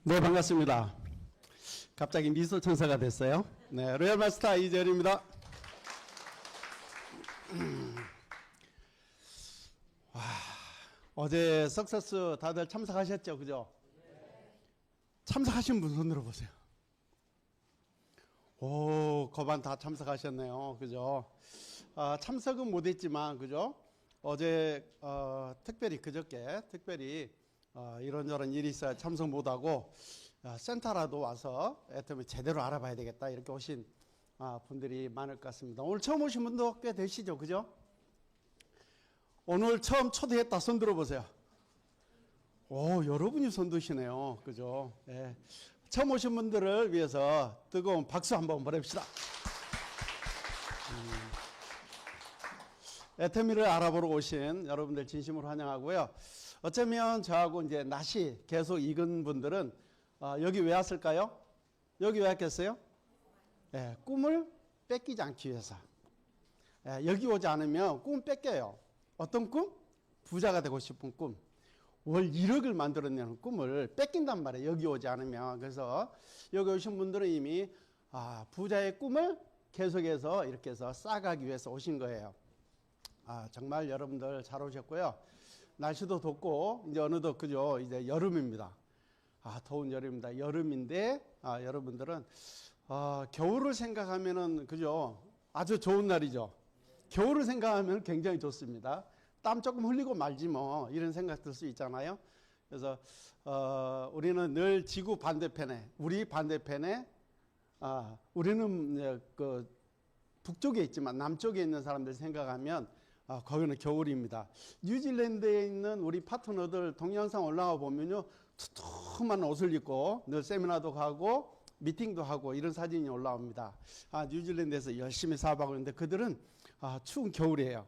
네, 반갑습니다. 갑자기 미소 천사가 됐어요. 네, 로얄 마스터 이재열입니다. 와, 어제 석세스 다들 참석하셨죠, 그죠? 참석하신 분 손 들어보세요. 오, 거반 다 참석하셨네요, 그죠? 참석은 못했지만, 그죠? 어제 특별히 그저께 특별히 이런저런 일이 있어야 참석 못하고 센터라도 와서 애터미 제대로 알아봐야 되겠다 이렇게 오신 분들이 많을 것 같습니다. 오늘 처음 오신 분도 꽤 되시죠, 그죠? 오늘 처음 초대했다 손 들어보세요. 오, 여러분이 손 드시네요, 그죠? 네. 처음 오신 분들을 위해서 뜨거운 박수 한번 보냅시다. 애터미를 알아보러 오신 여러분들 진심으로 환영하고요. 어쩌면 저하고 이제 낯이 계속 익은 분들은 여기 왜 왔을까요? 여기 왜 왔겠어요? 예, 꿈을 뺏기지 않기 위해서. 예, 여기 오지 않으면 꿈 뺏겨요. 어떤 꿈? 부자가 되고 싶은 꿈. 월 1억을 만들어내는 꿈을 뺏긴단 말이에요. 여기 오지 않으면. 그래서 여기 오신 분들은 이미 부자의 꿈을 계속해서 이렇게 해서 쌓아가기 위해서 오신 거예요. 정말 여러분들 잘 오셨고요. 날씨도 덥고 이제 어느덧 그죠? 이제 여름입니다. 더운 여름입니다. 여름인데 여러분들은 겨울을 생각하면은 그죠? 아주 좋은 날이죠. 겨울을 생각하면 굉장히 좋습니다. 땀 조금 흘리고 말지 뭐 이런 생각 들 수 있잖아요. 그래서 우리는 늘 지구 반대편에 우리 반대편에 우리는 그 북쪽에 있지만 남쪽에 있는 사람들 생각하면 거기는 겨울입니다. 뉴질랜드에 있는 우리 파트너들 동영상 올라와 보면요, 투툼한 옷을 입고 늘 세미나도 가고 미팅도 하고 이런 사진이 올라옵니다. 뉴질랜드에서 열심히 사업하고 있는데 그들은 추운 겨울이에요.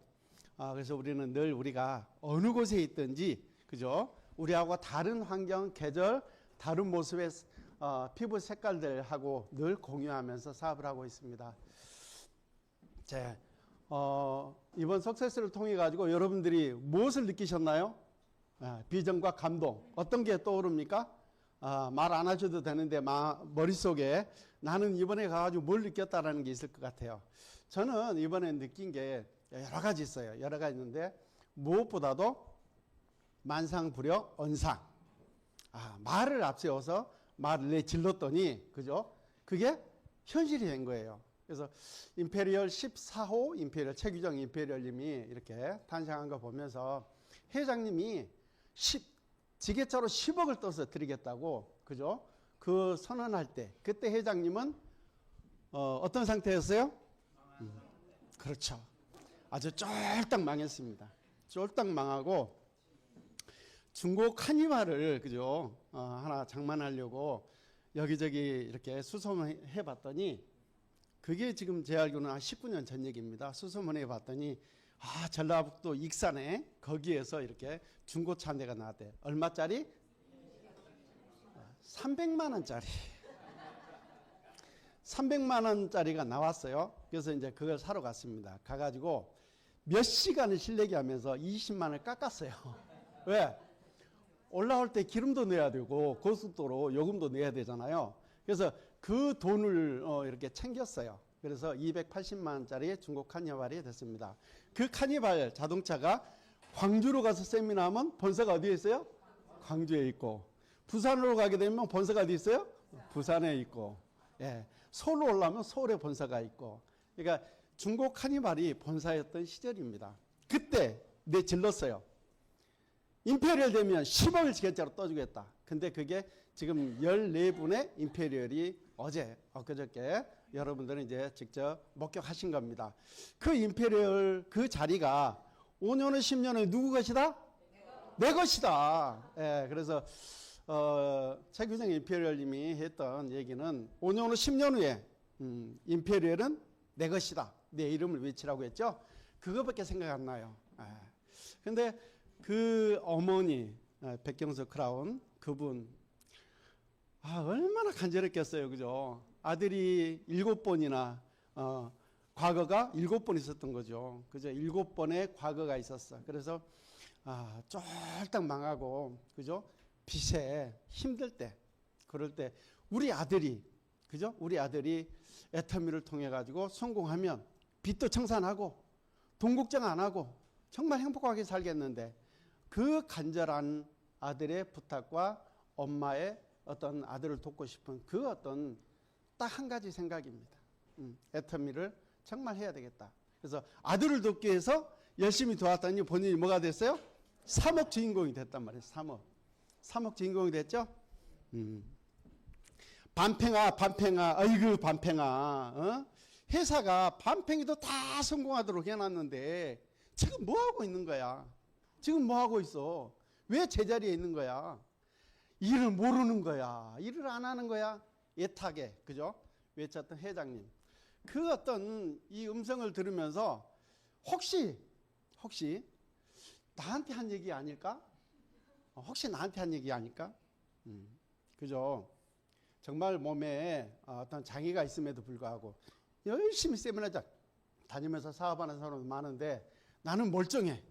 그래서 우리는 늘 우리가 어느 곳에 있든지 그죠? 우리하고 다른 환경, 계절, 다른 모습의 피부 색깔들하고 늘 공유하면서 사업을 하고 있습니다. 이번 석세스를 통해 가지고 여러분들이 무엇을 느끼셨나요? 비전과 감동. 어떤 게 떠오릅니까? 말 안 하셔도 되는데 머릿속에 나는 이번에 가가지고 뭘 느꼈다라는 게 있을 것 같아요. 저는 이번에 느낀 게 여러 가지 있어요. 여러 가지 있는데 무엇보다도 만상부려 언상. 말을 앞세워서 말을 내질렀더니 그죠? 그게 현실이 된 거예요. 그래서 임페리얼 14호 임페리얼 최규정 임페리얼님이 이렇게 탄생한 거 보면서 회장님이 지게차로 10억을 떠서 드리겠다고 그죠? 그 선언할 때 그때 회장님은 어떤 상태였어요? 그렇죠. 아주 쫄딱 망했습니다. 쫄딱 망하고 중고 카니발을 그죠? 하나 장만하려고 여기저기 이렇게 수소문 해봤더니 그게 지금 제 알기로는 한 19년 전 얘기입니다. 수소문해 봤더니 전라북도 익산에 거기에서 이렇게 중고차 한 대가 나왔대요. 얼마짜리? 300만 원짜리. 300만 원짜리가 나왔어요. 그래서 이제 그걸 사러 갔습니다. 가가지고 몇 시간을 실내기 하면서 20만 원을 깎았어요. 왜? 올라올 때 기름도 내야 되고 고속도로 요금도 내야 되잖아요. 그래서 그 돈을 이렇게 챙겼어요. 그래서 280만 원짜리 중고 카니발이 됐습니다. 그 카니발 자동차가 광주로 가서 세미나하면 본사가 어디에 있어요? 광주에 있고 부산으로 가게 되면 본사가 어디 있어요? 부산에 있고 서울로 올라오면 서울에 본사가 있고 그러니까 중고 카니발이 본사였던 시절입니다. 그때 내질렀어요. 임페리얼 되면 10억을 지게차로 떠주겠다. 근데 그게 지금 14분의 임페리얼이 엊그저께 여러분들은 이제 직접 목격하신 겁니다. 그 임페리얼 그 자리가 5년 후 10년 후에 누구 것이다? 내 것이다. 그래서 최규정 임페리얼님이 했던 얘기는 5년 후 10년 후에 임페리얼은 내 것이다. 내 이름을 외치라고 했죠. 그거밖에 생각 안 나요. 근데 그 어머니 백경석 크라운 그분 얼마나 간절했겠어요, 그죠? 아들이 7번이나 과거가 7번 있었던 거죠, 그죠? 7번의 과거가 있었어. 그래서 쫄딱 망하고 그죠? 빚에 힘들 때 그럴 때 우리 아들이, 그죠? 우리 아들이 애터미를 통해 가지고 성공하면 빚도 청산하고 돈 걱정 안 하고 정말 행복하게 살겠는데, 그 간절한 아들의 부탁과 엄마의 어떤 아들을 돕고 싶은 그 어떤 딱 한 가지 생각입니다. 애터미를 정말 해야 되겠다. 그래서 아들을 돕기 위해서 열심히 도왔더니 본인이 뭐가 됐어요? 3억 주인공이 됐단 말이에요. 3억 주인공이 됐죠? 반팽아, 아이고 반팽아. 어? 회사가 반팽이도 다 성공하도록 해놨는데 지금 뭐 하고 있는 거야? 지금 뭐 하고 있어? 왜 제자리에 있는 거야? 일을 모르는 거야. 일을 안 하는 거야. 애타게, 그죠? 외쳤던 회장님. 그 어떤 이 음성을 들으면서 혹시 나한테 한 얘기 아닐까? 혹시 나한테 한 얘기 아닐까? 그죠? 정말 몸에 어떤 장애가 있음에도 불구하고 열심히 세미나 다니면서 사업하는 사람도 많은데 나는 멀쩡해,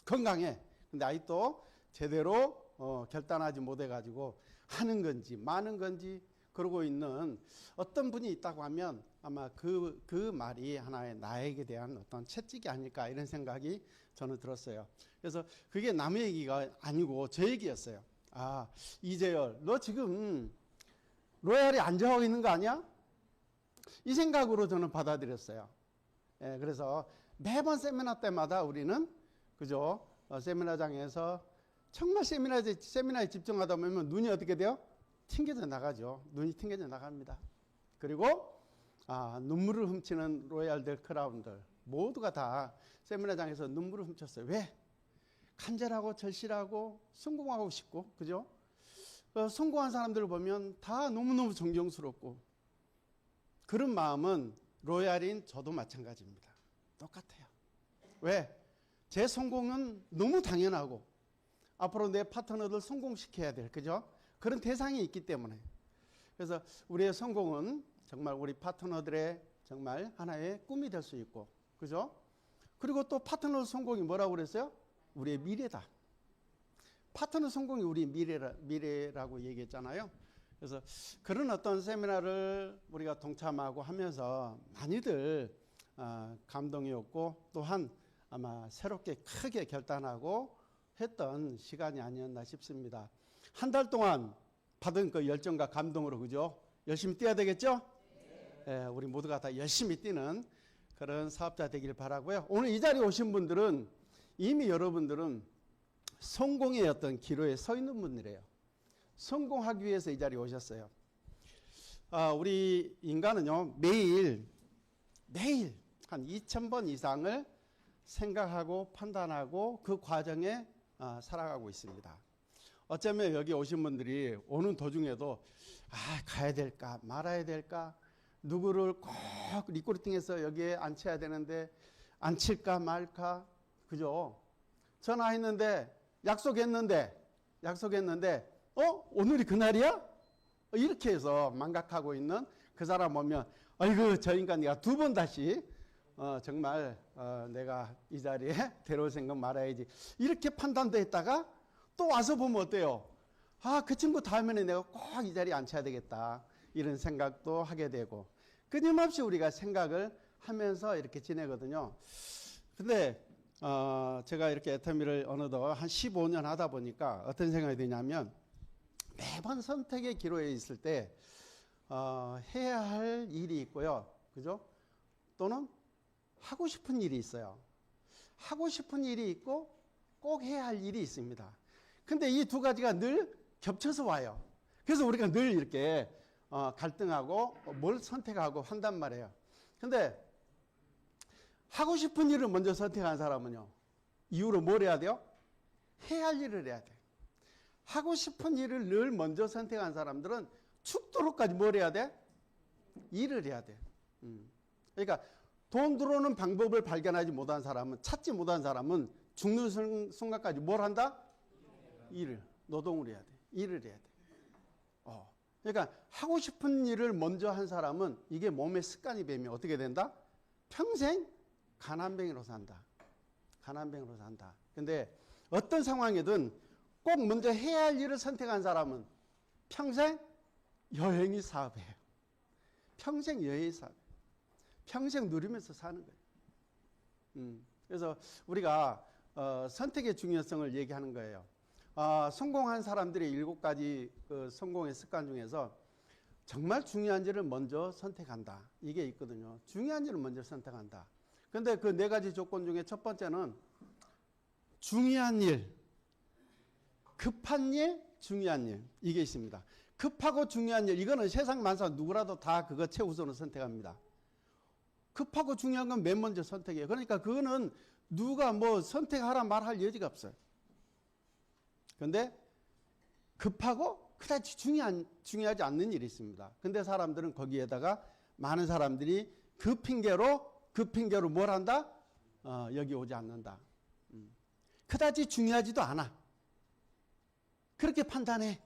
건강해. 근데 아직도 제대로 결단하지 못해가지고 하는 건지 마는 건지 그러고 있는 어떤 분이 있다고 하면 아마 그 말이 하나의 나에게 대한 어떤 채찍이 아닐까, 이런 생각이 저는 들었어요. 그래서 그게 남의 얘기가 아니고 제 얘기였어요. 아, 이재열, 너 지금 로얄에 앉아하고 있는 거 아니야? 이 생각으로 저는 받아들였어요. 예, 그래서 매번 세미나 때마다 우리는, 그죠? 세미나장에서 정말 세미나에 집중하다 보면 눈이 어떻게 돼요? 튕겨져 나가죠. 눈이 튕겨져 나갑니다. 그리고 눈물을 훔치는 로얄들, 크라운들 모두가 다 세미나장에서 눈물을 훔쳤어요. 왜? 간절하고 절실하고 성공하고 싶고, 그죠? 성공한 사람들을 보면 다 너무너무 존경스럽고, 그런 마음은 로얄인 저도 마찬가지입니다. 똑같아요. 왜? 제 성공은 너무 당연하고 앞으로 내 파트너들 성공시켜야 될, 그죠? 그런 대상이 있기 때문에. 그래서 우리의 성공은 정말 우리 파트너들의 정말 하나의 꿈이 될 수 있고, 그죠? 그리고 또 파트너 성공이 뭐라고 그랬어요? 우리의 미래다. 파트너 성공이 우리 미래라고 얘기했잖아요. 그래서 그런 어떤 세미나를 우리가 동참하고 하면서 많이들 감동이었고, 또한 아마 새롭게 크게 결단하고 했던 시간이 아니었나 싶습니다. 한 달 동안 받은 그 열정과 감동으로, 그죠? 열심히 뛰어야 되겠죠? 네, 우리 모두가 다 열심히 뛰는 그런 사업자 되기를 바라고요. 오늘 이 자리에 오신 분들은 이미 여러분들은 성공의 어떤 기로에 서 있는 분이래요. 성공하기 위해서 이 자리에 오셨어요. 우리 인간은요, 매일 한 2000번 이상을 생각하고 판단하고 그 과정에 살아가고 있습니다. 어쩌면 여기 오신 분들이 오는 도중에도 가야 될까 말아야 될까, 누구를 꼭 리크루팅해서 여기에 앉혀야 되는데 앉힐까 말까, 그죠? 전화했는데 약속했는데 오늘이 그날이야? 이렇게 해서 망각하고 있는 그 사람 보면, 아이고 저 인간 내가 두 번 다시 정말 내가 이 자리에 데려올 생각 말아야지, 이렇게 판단도 했다가 또 와서 보면 어때요? 그 친구 다음에는 내가 꼭 이 자리에 앉혀야 되겠다, 이런 생각도 하게 되고, 끊임없이 우리가 생각을 하면서 이렇게 지내거든요. 근데 제가 이렇게 애터미를 어느덧 한 15년 하다 보니까 어떤 생각이 드냐면, 매번 선택의 기로에 있을 때 해야 할 일이 있고요, 그죠? 또는 하고 싶은 일이 있어요. 하고 싶은 일이 있고 꼭 해야 할 일이 있습니다. 근데 이 두 가지가 늘 겹쳐서 와요. 그래서 우리가 늘 이렇게 갈등하고 뭘 선택하고 한단 말이에요. 근데 하고 싶은 일을 먼저 선택한 사람은요, 이후로 뭘 해야 돼요? 해야 할 일을 해야 돼요. 하고 싶은 일을 늘 먼저 선택한 사람들은 죽도록까지 뭘 해야 돼? 일을 해야 돼. 그러니까 돈 들어오는 방법을 발견하지 못한 사람은, 찾지 못한 사람은 죽는 순간까지 뭘 한다? 일을, 노동을 해야 돼. 일을 해야 돼. 그러니까 하고 싶은 일을 먼저 한 사람은 이게 몸에 습관이 되면 어떻게 된다? 평생 가난뱅이로 산다. 가난뱅이로 산다. 근데 어떤 상황이든 꼭 먼저 해야 할 일을 선택한 사람은 평생 여행이 사업이에요. 평생 여행이 사업. 평생 누리면서 사는 거예요. 그래서 우리가 선택의 중요성을 얘기하는 거예요. 성공한 사람들의 7가지 그 성공의 습관 중에서 정말 중요한지를 먼저 선택한다. 이게 있거든요. 중요한지를 먼저 선택한다. 그런데 그 4가지 조건 중에 첫 번째는 중요한 일, 급한 일, 중요한 일. 이게 있습니다. 급하고 중요한 일, 이거는 세상 만사 누구라도 다 그거 최우선으로 선택합니다. 급하고 중요한 건 맨 먼저 선택해요. 그러니까 그거는 누가 뭐 선택하라 말할 여지가 없어요. 그런데 급하고 그다지 중요하지 않는 일이 있습니다. 근데 사람들은 거기에다가 많은 사람들이 그 핑계로 뭘 한다? 여기 오지 않는다. 그다지 중요하지도 않아. 그렇게 판단해.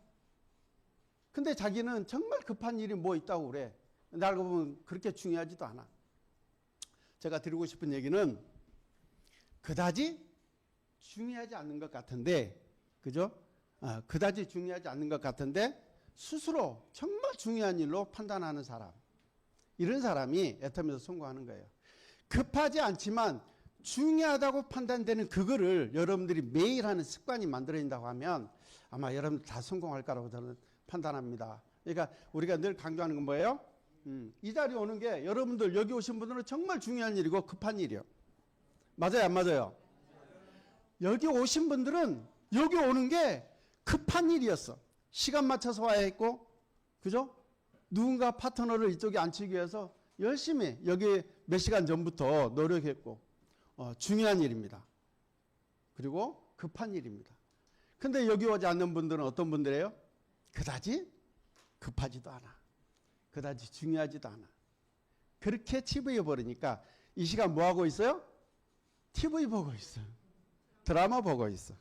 근데 자기는 정말 급한 일이 뭐 있다고 그래. 근데 알고 보면 그렇게 중요하지도 않아. 제가 드리고 싶은 얘기는 그다지 중요하지 않는 것 같은데, 그죠? 그다지 중요하지 않는 것 같은데 스스로 정말 중요한 일로 판단하는 사람, 이런 사람이 애텀에서 성공하는 거예요. 급하지 않지만 중요하다고 판단되는 그거를 여러분들이 매일 하는 습관이 만들어진다고 하면 아마 여러분들 다 성공할 거라고 저는 판단합니다. 그러니까 우리가 늘 강조하는 건 뭐예요? 이 자리에 오는 게 여러분들 여기 오신 분들은 정말 중요한 일이고 급한 일이요. 맞아요, 안 맞아요? 여기 오신 분들은 여기 오는 게 급한 일이었어. 시간 맞춰서 와야 했고, 그죠? 누군가 파트너를 이쪽에 앉히기 위해서 열심히 여기 몇 시간 전부터 노력했고, 중요한 일입니다. 그리고 급한 일입니다. 근데 여기 오지 않는 분들은 어떤 분들이에요? 그다지 급하지도 않아. 그다지 중요하지도 않아. 그렇게 TV 버리니까 이 시간 뭐 하고 있어요? TV 보고 있어요. 드라마 보고 있어.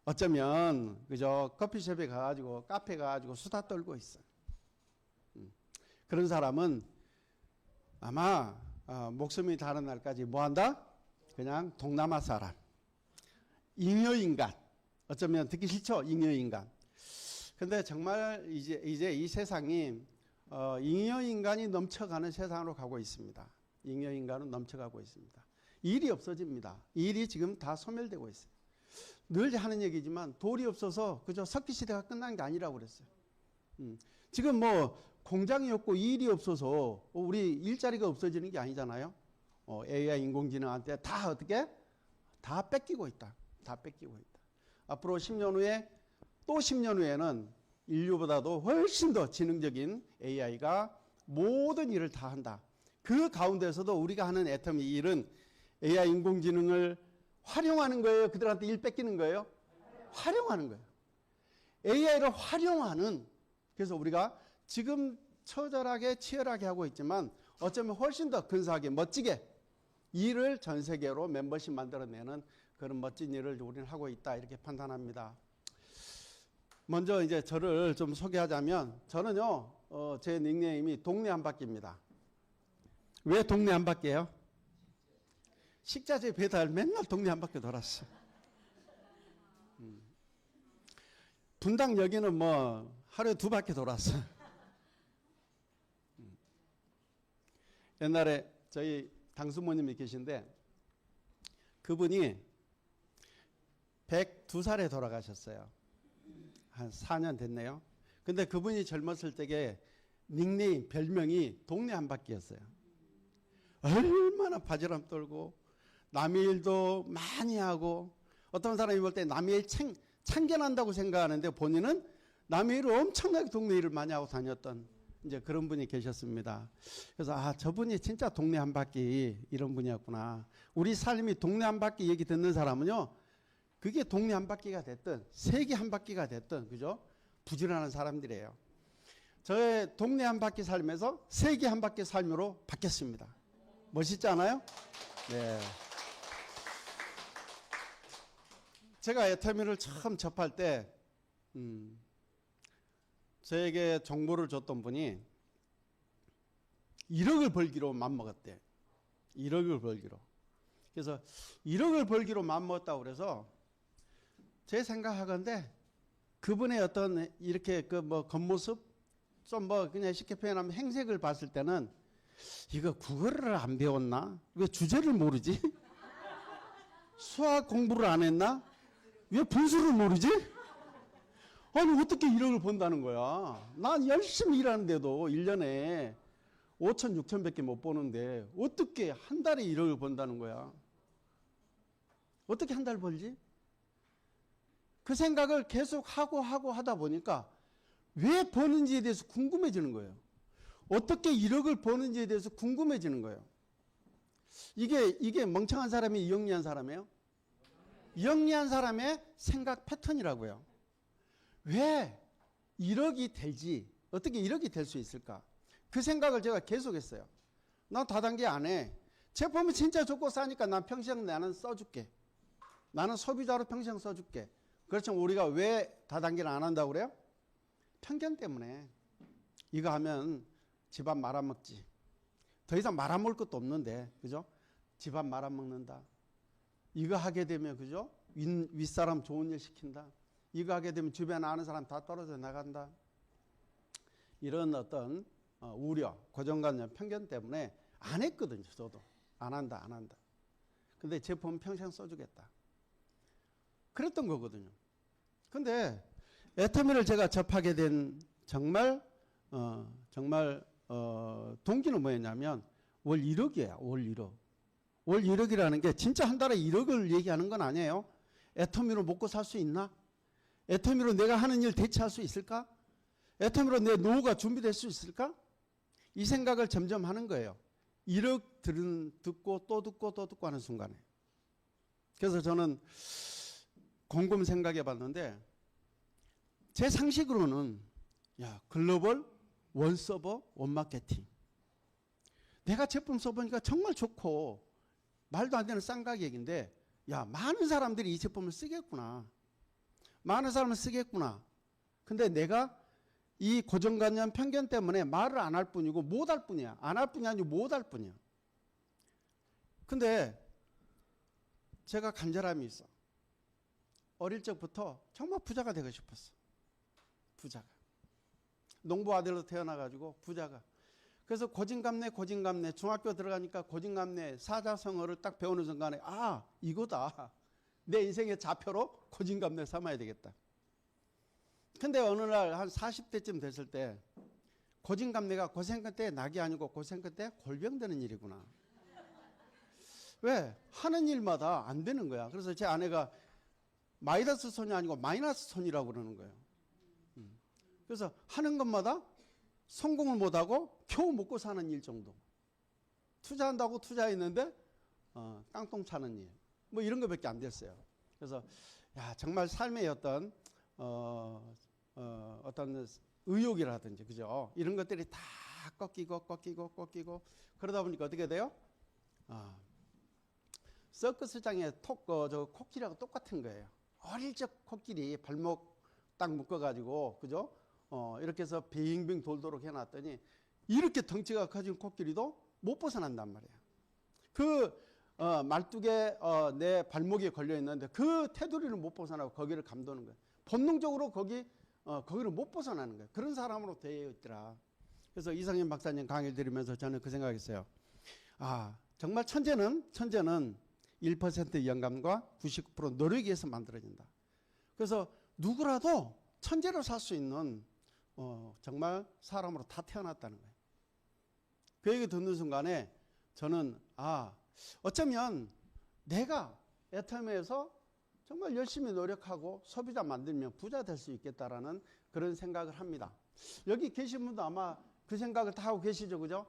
어쩌면 그저 커피숍에 가가지고 카페 가가지고 수다 떨고 있어. 그런 사람은 아마 목숨이 다른 날까지 뭐 한다? 그냥 동남아 사람, 잉여인간. 어쩌면 듣기 싫죠? 잉여인간. 근데 정말 이제 이 세상이 잉여인간이 넘쳐가는 세상으로 가고 있습니다. 잉여인간은 넘쳐가고 있습니다. 일이 없어집니다. 일이 지금 다 소멸되고 있어요. 늘 하는 얘기지만 돌이 없어서 그저 석기시대가 끝난 게 아니라고 그랬어요. 지금 뭐 공장이 없고 일이 없어서 우리 일자리가 없어지는 게 아니잖아요. AI 인공지능한테 다 어떻게? 다 뺏기고 있다. 다 뺏기고 있다. 앞으로 10년 후에 또 10년 후에는 인류보다도 훨씬 더 지능적인 AI가 모든 일을 다 한다. 그 가운데서도 우리가 하는 애텀 이 일은 AI 인공지능을 활용하는 거예요? 그들한테 일 뺏기는 거예요? 활용하는 거예요. AI를 활용하는, 그래서 우리가 지금 처절하게 치열하게 하고 있지만 어쩌면 훨씬 더 근사하게 멋지게 일을 전 세계로 멤버십 만들어내는 그런 멋진 일을 우리는 하고 있다, 이렇게 판단합니다. 먼저 이제 저를 좀 소개하자면 저는요, 제 닉네임이 동네 한 바퀴입니다. 왜 동네 한 바퀴예요? 식자재 배달 맨날 동네 한 바퀴 돌았어. 분당 여기는 뭐 하루에 2바퀴 돌았어. 옛날에 저희 당수모님이 계신데 그분이 102살에 돌아가셨어요. 한 4년 됐네요. 근데 그분이 젊었을 때에 닉네임, 별명이 동네 한 바퀴였어요. 얼마나 바지람 떨고 남의 일도 많이 하고, 어떤 사람이 볼 때 남의 일 참견한다고 생각하는데 본인은 남의 일을 엄청나게 동네 일을 많이 하고 다녔던 이제 그런 분이 계셨습니다. 그래서 저분이 진짜 동네 한 바퀴 이런 분이었구나. 우리 삶이 동네 한 바퀴 얘기 듣는 사람은요, 그게 동네 한 바퀴가 됐든 세계 한 바퀴가 됐든 그죠? 부지런한 사람들이에요. 저의 동네 한 바퀴 삶에서 세계 한 바퀴 삶으로 바뀌었습니다. 멋있지 않아요? 네. 제가 애터미를 처음 접할 때 저에게 정보를 줬던 분이 1억을 벌기로 맘먹었대. 1억을 벌기로. 그래서 1억을 벌기로 맘먹었다고 그래서 제 생각하건대 그분의 어떤 이렇게 그 뭐 겉모습, 좀 뭐 그냥 쉽게 표현하면 행색을 봤을 때는 이거 국어를 안 배웠나? 왜 주제를 모르지? 수학 공부를 안 했나? 왜 분수를 모르지? 아니 어떻게 1억을 번다는 거야? 난 열심히 일하는데도 1년에 5천, 6천밖에 못 버는데 어떻게 한 달에 1억을 번다는 거야? 어떻게 한 달 벌지? 그 생각을 계속 하고 하다 보니까 왜 버는지에 대해서 궁금해지는 거예요. 어떻게 1억을 버는지에 대해서 궁금해지는 거예요. 이게 멍청한 사람이 영리한 사람이에요? 영리한 사람의 생각 패턴이라고요. 왜 1억이 될지, 어떻게 1억이 될 수 있을까? 그 생각을 제가 계속했어요. 난 다단계 안 해. 제품이 진짜 좋고 싸니까 난 평생 나는 써줄게. 나는 소비자로 평생 써줄게. 그렇지만 우리가 왜 다단계를 안 한다고 그래요? 편견 때문에. 이거 하면 집안 말아먹지. 더 이상 말아먹을 것도 없는데, 그죠? 집안 말아먹는다. 이거 하게 되면, 그죠? 윗사람 좋은 일 시킨다. 이거 하게 되면 주변에 아는 사람 다 떨어져 나간다. 이런 어떤 우려, 고정관념, 편견 때문에 안 했거든요. 저도 안 한다. 근데 제품 평생 써주겠다. 그랬던 거거든요. 근데 애터미를 제가 접하게 된 정말 동기는 뭐였냐면 월 1억이에요. 월 1억. 월 1억이라는 게 진짜 한 달에 1억을 얘기하는 건 아니에요. 애터미로 먹고 살 수 있나? 애터미로 내가 하는 일 대체할 수 있을까? 애터미로 내 노후가 준비될 수 있을까? 이 생각을 점점 하는 거예요. 1억 듣고 또 듣고 하는 순간에. 그래서 저는 곰곰 생각해 봤는데 제 상식으로는 글로벌 원 서버 원 마케팅. 내가 제품 써보니까 정말 좋고 말도 안 되는 싼 가격인데 많은 사람들이 이 제품을 쓰겠구나. 많은 사람을 쓰겠구나. 근데 내가 이 고정관념 편견 때문에 말을 안 할 뿐이고 못 할 뿐이야. 안 할 뿐이 아니고 못 할 뿐이야. 근데 제가 간절함이 있어. 어릴 적부터 정말 부자가 되고 싶었어. 부자가. 농부 아들로 태어나가지고 부자가. 그래서 고진감래 중학교 들어가니까 고진감래 사자성어를 딱 배우는 순간에 이거다. 내 인생의 좌표로 고진감래 삼아야 되겠다. 근데 어느 날 한 40대쯤 됐을 때 고진감래가 고생 끝에 낙이 아니고 고생 끝에 골병되는 일이구나. 왜? 하는 일마다 안 되는 거야. 그래서 제 아내가 마이너스 손이 아니고 마이너스 손이라고 그러는 거예요. 그래서 하는 것마다 성공을 못하고 겨우 먹고 사는 일 정도. 투자한다고 투자했는데 깡통 차는 일. 뭐 이런 것밖에 안 됐어요. 그래서 정말 삶의 어떤 어떤 의욕이라든지 그죠? 이런 것들이 다 꺾이고 그러다 보니까 어떻게 돼요? 서커스장에 저 코끼리하고 똑같은 거예요. 어릴 적 코끼리 발목 딱 묶어가지고 그죠? 이렇게 해서 빙빙 돌도록 해놨더니 이렇게 덩치가 커진 코끼리도 못 벗어난단 말이에요. 그 말뚝에 내 발목에 걸려 있는데 그 테두리를 못 벗어나고 거기를 감도는 거예요. 본능적으로 거기를 못 벗어나는 거예요. 그런 사람으로 되어 있더라. 그래서 이상현 박사님 강의를 들으면서 저는 그 생각했어요. 정말 천재는 1% 영감과 99% 노력에 의해서 만들어진다. 그래서 누구라도 천재로 살 수 있는 정말 사람으로 다 태어났다는 거예요. 그 얘기 듣는 순간에 저는 어쩌면 내가 애터미에서 정말 열심히 노력하고 소비자 만들면 부자 될 수 있겠다라는 그런 생각을 합니다. 여기 계신 분도 아마 그 생각을 다 하고 계시죠, 그죠?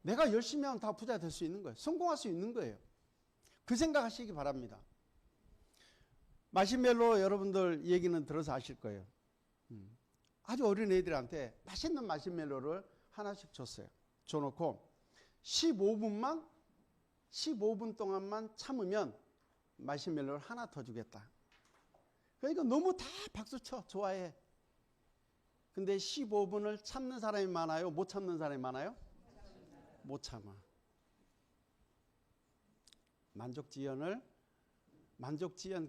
내가 열심히 하면 다 부자 될 수 있는 거예요. 성공할 수 있는 거예요. 그 생각하시기 바랍니다. 마시멜로 여러분들 얘기는 들어서 아실 거예요. 아주 어린 애들한테 맛있는 마시멜로를 하나씩 줬어요. 줘놓고 15분 동안만 참으면 마시멜로를 하나 더 주겠다. 그러니까 너무 다 박수쳐 좋아해. 근데 15분을 참는 사람이 많아요? 못 참는 사람이 많아요? 못 참아. 만족지연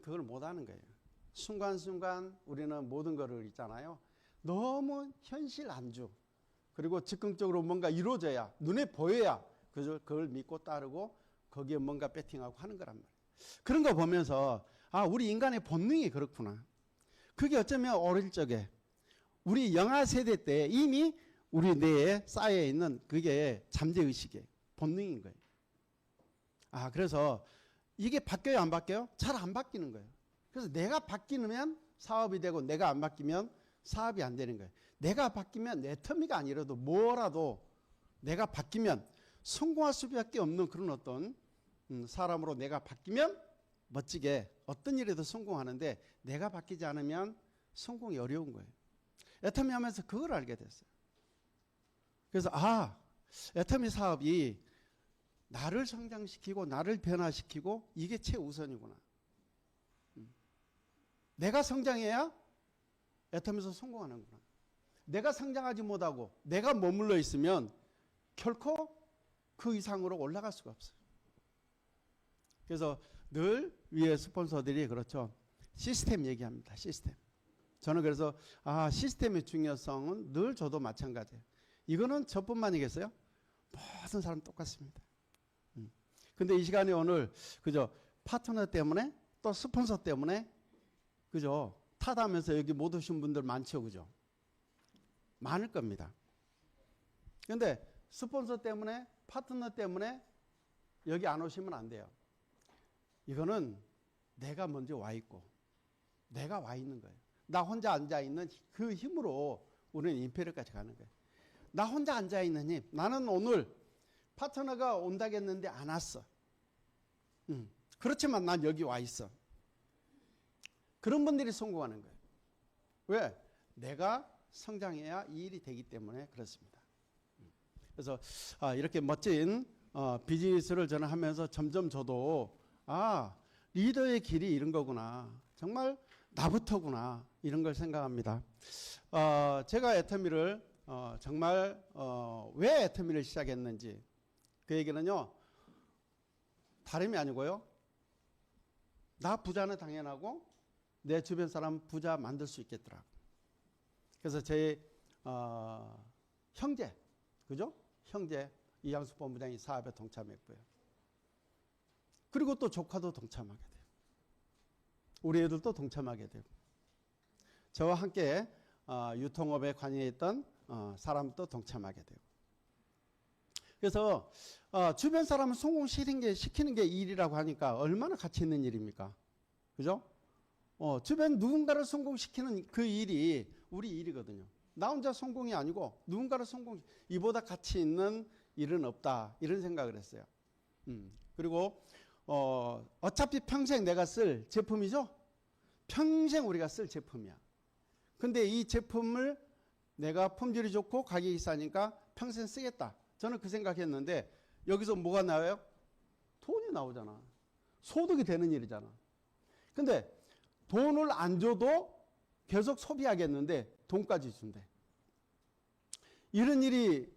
그걸 못 하는 거예요. 순간순간 우리는 모든 거를 있잖아요. 너무 현실 안주. 그리고 즉흥적으로 뭔가 이루어져야, 눈에 보여야 그걸 믿고 따르고 거기에 뭔가 배팅하고 하는 거란 말이에요. 그런 거 보면서 우리 인간의 본능이 그렇구나. 그게 어쩌면 어릴 적에 우리 영아 세대 때 이미 우리 뇌에 쌓여 있는 그게 잠재의식의 본능인 거예요. 그래서 이게 바뀌어요, 안 바뀌어요? 잘 안 바뀌는 거예요. 그래서 내가 바뀌면 사업이 되고 내가 안 바뀌면 사업이 안 되는 거예요. 내가 바뀌면 내 터미가 아니라도 뭐라도 내가 바뀌면 성공할 수밖에 없는 그런 어떤 사람으로 내가 바뀌면 멋지게 어떤 일에도 성공하는데 내가 바뀌지 않으면 성공이 어려운 거예요. 애터미 하면서 그걸 알게 됐어요. 그래서 애터미 사업이 나를 성장시키고 나를 변화시키고 이게 최우선이구나. 내가 성장해야 애터미에서 성공하는구나. 내가 성장하지 못하고 내가 머물러 있으면 결코 그 이상으로 올라갈 수가 없어요. 그래서 늘 위에 스폰서들이 그렇죠. 시스템 얘기합니다. 시스템. 저는 그래서 시스템의 중요성은 늘 저도 마찬가지예요. 이거는 저뿐만이겠어요? 모든 사람 똑같습니다. 근데 이 시간에 오늘 그죠? 파트너 때문에 또 스폰서 때문에 그죠? 타다면서 여기 못 오신 분들 많죠, 그죠? 많을 겁니다. 근데 스폰서 때문에 파트너 때문에 여기 안 오시면 안 돼요. 이거는 내가 먼저 와 있고 내가 와 있는 거예요. 나 혼자 앉아 있는 그 힘으로 우리는 임페리얼까지 가는 거예요. 나 혼자 앉아 있는 힘. 나는 오늘 파트너가 온다겠는데 안 왔어. 그렇지만 난 여기 와 있어. 그런 분들이 성공하는 거예요. 왜? 내가 성장해야 이 일이 되기 때문에 그렇습니다. 그래서 이렇게 멋진 비즈니스를 저는 하면서 점점 저도 리더의 길이 이런 거구나. 정말 나부터구나. 이런 걸 생각합니다. 제가 애터미를 정말 왜 애터미를 시작했는지 그 얘기는요. 다름이 아니고요. 나 부자는 당연하고 내 주변 사람 부자 만들 수 있겠더라. 그래서 제 형제, 그죠? 형제 이양수 본부장이 사업에 동참했고요. 그리고 또 조카도 동참하게 돼요. 우리 애들도 동참하게 되고 저와 함께 유통업에 관여했던 사람도 동참하게 되고 그래서 주변 사람을 성공시키는 게 일이라고 하니까 얼마나 가치 있는 일입니까? 그죠? 주변 누군가를 성공시키는 그 일이 우리 일이거든요. 나 혼자 성공이 아니고 누군가를 이보다 가치 있는 일은 없다. 이런 생각을 했어요. 그리고 어차피 평생 내가 쓸 제품이죠? 평생 우리가 쓸 제품이야. 근데 이 제품을 내가 품질이 좋고 가격이 싸니까 평생 쓰겠다. 저는 그 생각했는데 여기서 뭐가 나와요? 돈이 나오잖아. 소득이 되는 일이잖아. 근데 돈을 안 줘도 계속 소비하겠는데 돈까지 준대. 이런 일이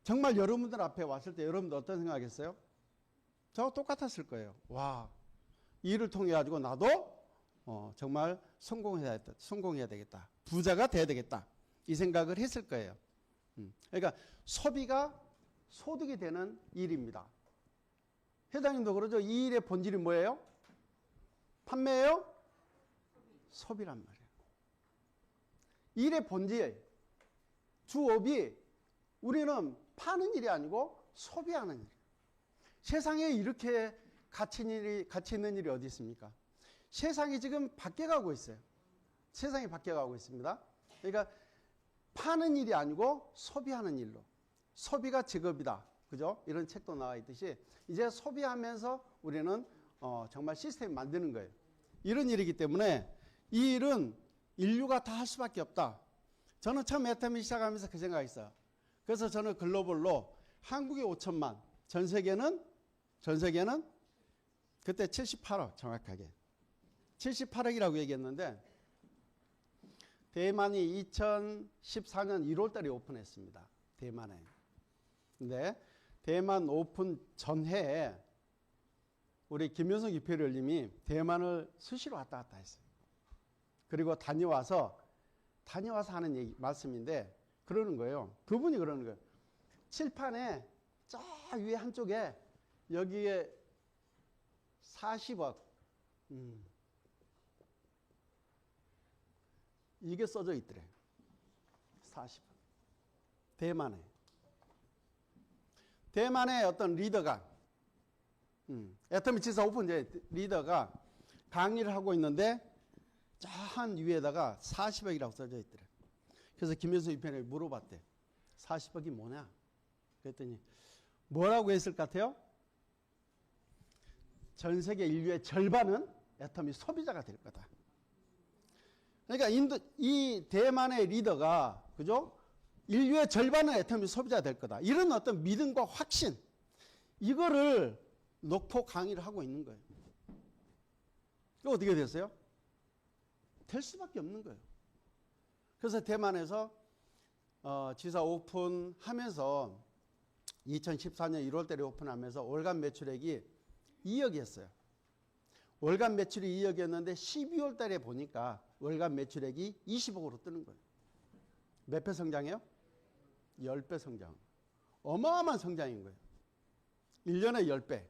정말 여러분들 앞에 왔을 때 여러분들 어떤 생각하겠어요? 저와 똑같았을 거예요. 와, 이 일을 통해 가지고 나도 정말 성공해야 되겠다. 부자가 돼야 되겠다. 이 생각을 했을 거예요. 그러니까 소비가 소득이 되는 일입니다. 회장님도 그러죠. 이 일의 본질이 뭐예요? 판매예요? 소비란 말이에요. 일의 본질, 주업이 우리는 파는 일이 아니고 소비하는 일. 세상에 이렇게 가치 있는 일이 어디 있습니까? 세상이 지금 바뀌어가고 있어요. 세상이 바뀌어가고 있습니다. 그러니까 파는 일이 아니고 소비하는 일로. 소비가 직업이다. 그죠? 이런 책도 나와 있듯이 이제 소비하면서 우리는 정말 시스템을 만드는 거예요. 이런 일이기 때문에 이 일은 인류가 다 할 수밖에 없다. 저는 처음 애터미 시작하면서 그 생각했어요. 그래서 저는 글로벌로 한국이 5천만, 전 세계는 그때 78억 정확하게 78억이라고 얘기했는데 대만이 2014년 1월 달에 오픈했습니다. 대만에. 근데 대만 오픈 전해에 우리 김효성 이페리얼님이 대만을 수시로 왔다 갔다 했어요. 그리고 다녀와서 다녀와서 하는 얘기, 말씀인데 그러는 거예요. 그분이 그러는 거예요. 칠판에 저 위에 한쪽에 여기에 40억 이게 써져 있더래. 40억. 대만의 어떤 리더가 애터미 지사 오픈 리더가 강의를 하고 있는데 저 한 위에다가 40억이라고 써져 있더래. 그래서 김현수 위원장이 물어봤대. 40억이 뭐냐? 그랬더니 뭐라고 했을 것 같아요? 전 세계 인류의 절반은 애터미 소비자가 될 거다. 그러니까 이 대만의 리더가 그죠? 인류의 절반은 애터미 소비자가 될 거다. 이런 어떤 믿음과 확신 이거를 놓고 강의를 하고 있는 거예요. 이거 어떻게 됐어요? 될 수밖에 없는 거예요. 그래서 대만에서 지사 오픈하면서 2014년 1월 달에 오픈하면서 월간 매출액이 2억이었어요. 월간 매출이 2억이었는데 12월 달에 보니까 월간 매출액이 20억으로 뜨는 거예요. 몇 배 성장해요? 10배 성장. 어마어마한 성장인 거예요. 1년에 10배.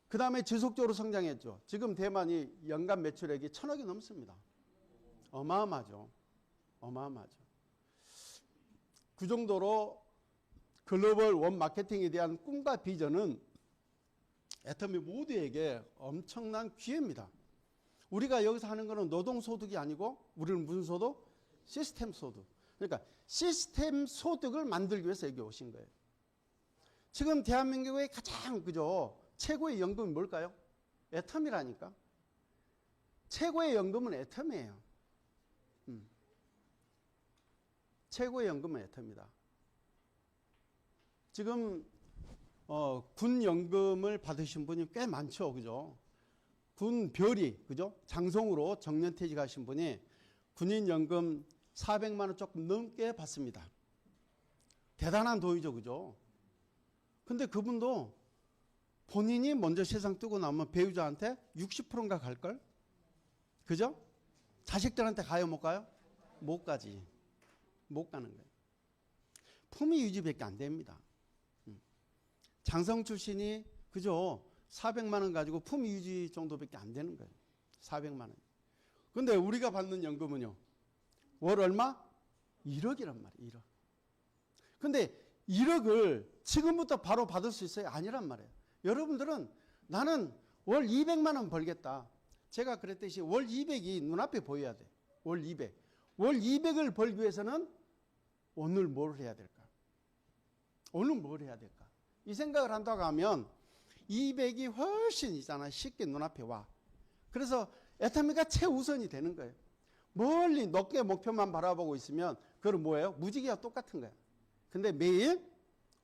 그 다음에 지속적으로 성장했죠. 지금 대만이 연간 매출액이 1,000억이 넘습니다. 어마어마하죠. 어마어마하죠. 그 정도로 글로벌 원 마케팅에 대한 꿈과 비전은 애터미 모두에게 엄청난 기회입니다. 우리가 여기서 하는 거는 노동소득이 아니고 우리는 무슨 소득? 시스템 소득. 그러니까 시스템 소득을 만들기 위해서 여기 오신 거예요. 지금 대한민국의 가장 그죠 최고의 연금이 뭘까요? 애터미라니까. 최고의 연금은 애터미예요. 최고의 연금은 애터미다. 지금 군 연금을 받으신 분이 꽤 많죠, 그죠? 군 별이 그죠? 장성으로 정년퇴직하신 분이 군인 연금 400만 원 조금 넘게 받습니다. 대단한 돈이죠, 그죠? 근데 그분도 본인이 먼저 세상 뜨고 나면 배우자한테 60%인가 갈걸? 그죠? 자식들한테 가요, 못 가요? 못 가지. 못 가는 거예요. 품위 유지밖에 안 됩니다. 장성 출신이 그죠? 400만 원 가지고 품위 유지 정도밖에 안 되는 거예요. 400만 원. 근데 우리가 받는 연금은요. 월 얼마? 1억이란 말이에요. 1억. 근데 1억을 지금부터 바로 받을 수 있어요? 아니란 말이에요. 여러분들은 나는 월 200만 원 벌겠다. 제가 그랬듯이 월 200이 눈앞에 보여야 돼. 월 200. 월 200을 벌기 위해서는 오늘 뭘 해야 될까? 오늘 뭘 해야 될까? 이 생각을 한다고 하면 200이 훨씬 있잖아. 쉽게 눈앞에 와. 그래서 애터미가 최우선이 되는 거예요. 멀리 높게 목표만 바라보고 있으면 그건 뭐예요? 무지개와 똑같은 거야. 근데 매일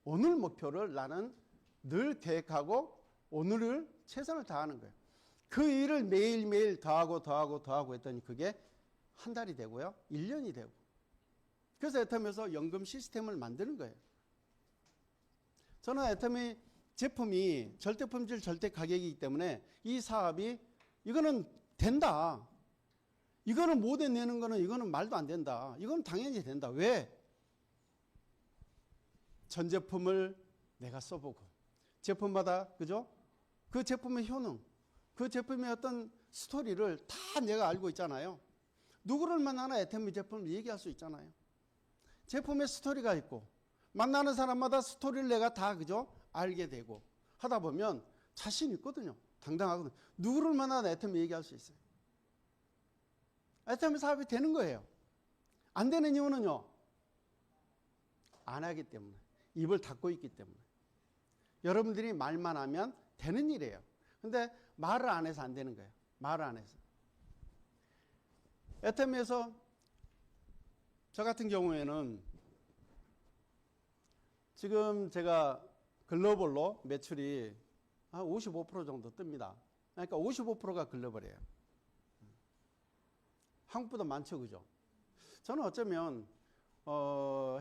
오늘 목표를 나는 늘 계획하고 오늘을 최선을 다하는 거예요. 그 일을 매일매일 더하고 했더니 그게 한 달이 되고요. 1년이 되고. 그래서 애터미에서 연금 시스템을 만드는 거예요. 저는 애터미 제품이 절대품질 절대 가격이기 때문에 이 사업이 이거는 된다. 이거는 못 해내는 거는 이거는 말도 안 된다. 이건 당연히 된다. 왜? 전 제품을 내가 써보고 제품마다 그죠? 그 제품의 효능, 그 제품의 어떤 스토리를 다 내가 알고 있잖아요. 누구를 만나나 애터미 제품을 얘기할 수 있잖아요. 제품의 스토리가 있고 만나는 사람마다 스토리를 내가 다 그죠? 알게 되고 하다 보면 자신 있거든요. 당당하거든요. 누구를 만나나 애터미 얘기할 수 있어요. 애터미 사업이 되는 거예요. 안 되는 이유는요. 안 하기 때문에. 입을 닫고 있기 때문에. 여러분들이 말만 하면 되는 일이에요. 근데 말을 안 해서 안 되는 거예요. 말을 안 해서. 애터미에서 저 같은 경우에는 지금 제가 글로벌로 매출이 한 55% 정도 뜹니다. 그러니까 55%가 글로벌이에요. 한국보다 많죠, 그죠? 저는 어쩌면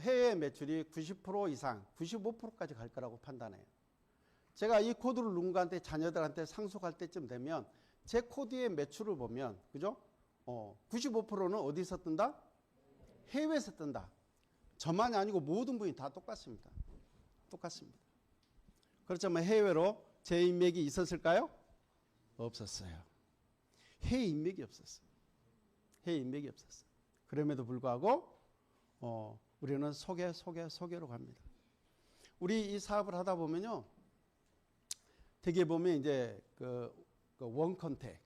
해외 매출이 90% 이상, 95%까지 갈 거라고 판단해요. 제가 이 코드를 누군가한테 자녀들한테 상속할 때쯤 되면 제 코드의 매출을 보면, 그죠? 95%는 어디서 뜬다? 해외에서 뜬다. 저만이 아니고 모든 분이 다 똑같습니다. 똑같습니다. 그렇지만 해외로 제 인맥이 있었을까요? 없었어요. 해외 인맥이 없었어요. 해외 인맥이 없었어요. 그럼에도 불구하고 우리는 소개로 갑니다. 우리 이 사업을 하다 보면요, 되게 보면 이제 그 원컨택,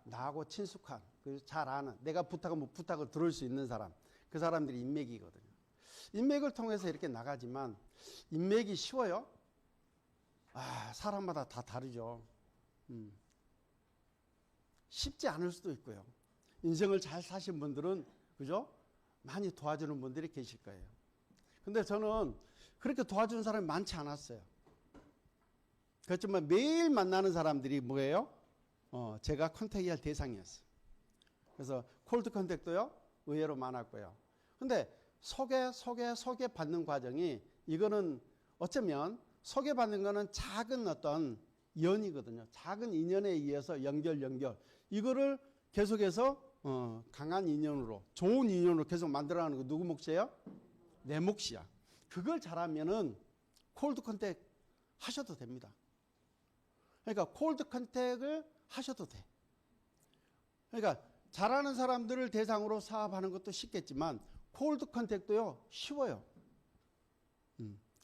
나하고 친숙한, 잘 아는, 내가 부탁하면 부탁을 들을 수 있는 사람, 그 사람들이 인맥이거든요. 인맥을 통해서 이렇게 나가지만 인맥이 쉬워요? 사람마다 다 다르죠. 쉽지 않을 수도 있고요. 인생을 잘 사신 분들은 그죠? 많이 도와주는 분들이 계실 거예요. 근데 저는 그렇게 도와주는 사람이 많지 않았어요. 그렇지만 매일 만나는 사람들이 뭐예요? 제가 컨택해야 할 대상이었어요. 그래서 콜드 컨택도요, 의외로 많았고요. 근데 소개 받는 과정이, 이거는 어쩌면 소개받는 거는 작은 어떤 연이거든요. 작은 인연에 의해서 연결. 이거를 계속해서 강한 인연으로, 좋은 인연으로 계속 만들어가는 거 누구 몫이에요? 내 몫이야. 그걸 잘하면은 콜드 컨택 하셔도 됩니다. 그러니까 콜드 컨택을 하셔도 돼. 그러니까 잘하는 사람들을 대상으로 사업하는 것도 쉽겠지만 콜드 컨택도요, 쉬워요.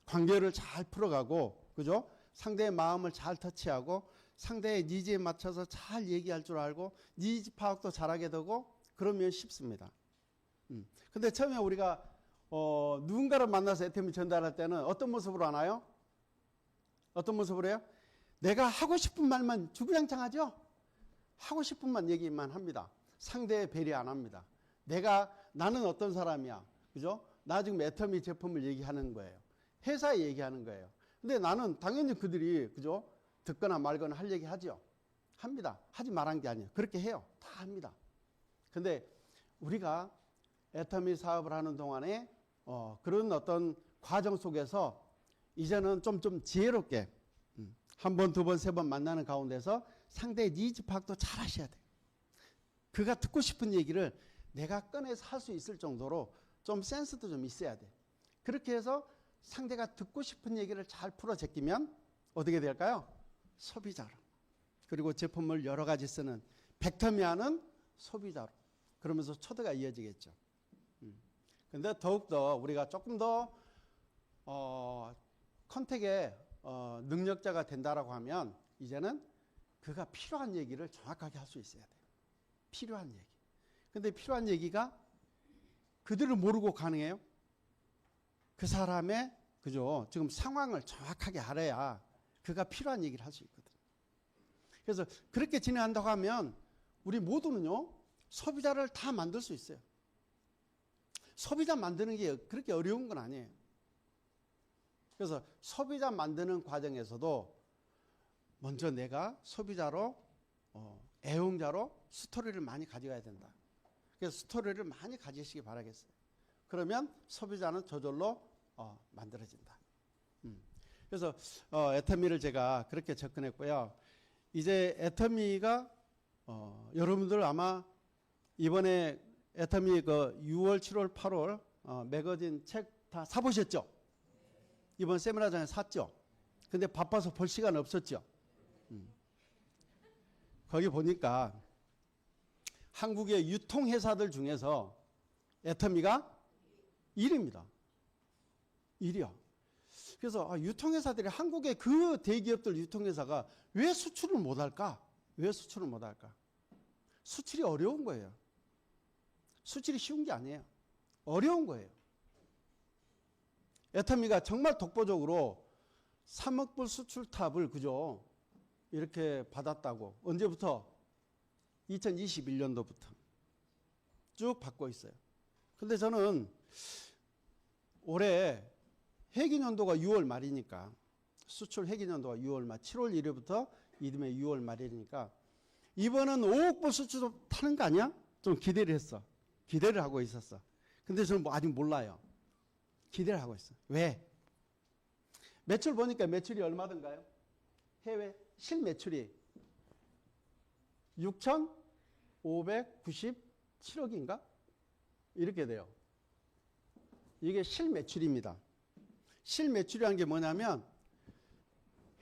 관계를 잘 풀어가고, 그죠? 상대의 마음을 잘 터치하고 상대의 니즈에 맞춰서 잘 얘기할 줄 알고 니즈 파악도 잘하게 되고 그러면 쉽습니다. 근데 처음에 우리가 누군가를 만나서 애템을 전달할 때는 어떤 모습으로 하나요? 어떤 모습으로 해요? 내가 하고 싶은 말만 주구장창 하죠? 하고 싶은 만 얘기만 합니다. 상대에 배려 안 합니다. 나는 어떤 사람이야. 그죠? 나 지금 애터미 제품을 얘기하는 거예요. 회사에 얘기하는 거예요. 근데 나는 당연히 그들이, 그죠? 듣거나 말거나 할 얘기 하죠. 합니다. 하지 말한 게 아니에요. 그렇게 해요. 다 합니다. 근데 우리가 애터미 사업을 하는 동안에 그런 어떤 과정 속에서 이제는 좀 지혜롭게 한 번, 두 번, 세 번 만나는 가운데서 상대의 니즈 파악도 잘 하셔야 돼요. 그가 듣고 싶은 얘기를 내가 꺼내서 할 수 있을 정도로 좀 센스도 좀 있어야 돼. 그렇게 해서 상대가 듣고 싶은 얘기를 잘 풀어 제끼면 어떻게 될까요? 소비자로. 그리고 제품을 여러 가지 쓰는 벡터미하는 소비자로. 그러면서 초대가 이어지겠죠. 근데 더욱더 우리가 조금 더 컨택의 능력자가 된다라고 하면 이제는 그가 필요한 얘기를 정확하게 할 수 있어야 돼요. 필요한 얘기. 근데 필요한 얘기가 그들을 모르고 가능해요? 그 사람의, 그죠? 지금 상황을 정확하게 알아야 그가 필요한 얘기를 할 수 있거든요. 그래서 그렇게 진행한다고 하면 우리 모두는요, 소비자를 다 만들 수 있어요. 소비자 만드는 게 그렇게 어려운 건 아니에요. 그래서 소비자 만드는 과정에서도 먼저 내가 소비자로, 애용자로 스토리를 많이 가져가야 된다. 그래서 스토리를 많이 가지시기 바라겠어요. 그러면 소비자는 저절로 만들어진다. 그래서 애터미를 제가 그렇게 접근했고요. 이제 애터미가 여러분들 아마 이번에 애터미 그 6월, 7월, 8월 매거진 책 다 사보셨죠? 이번 세미나장에 샀죠? 근데 바빠서 볼 시간 없었죠? 거기 보니까 한국의 유통회사들 중에서 애터미가 1위입니다. 1위야. 그래서 유통회사들이, 한국의 그 대기업들 유통회사가 왜 수출을 못할까? 왜 수출을 못할까? 수출이 어려운 거예요. 수출이 쉬운 게 아니에요. 어려운 거예요. 애터미가 정말 독보적으로 3억 불 수출탑을, 그죠? 이렇게 받았다고. 언제부터? 2021년도부터 쭉 받고 있어요. 근데 저는 올해 회기년도가 6월 말이니까, 수출 회기년도가 6월 말, 7월 1일부터 이듬해 6월 말이니까 이번은 5억 불 수출 타는 거 아니야? 좀 기대를 했어. 기대를 하고 있었어. 근데 저는 아직 몰라요. 기대를 하고 있어. 왜? 매출 보니까 매출이 얼마던가요? 해외 실매출이 6,000 597억인가? 이렇게 돼요. 이게 실매출입니다. 실매출이라는 게 뭐냐면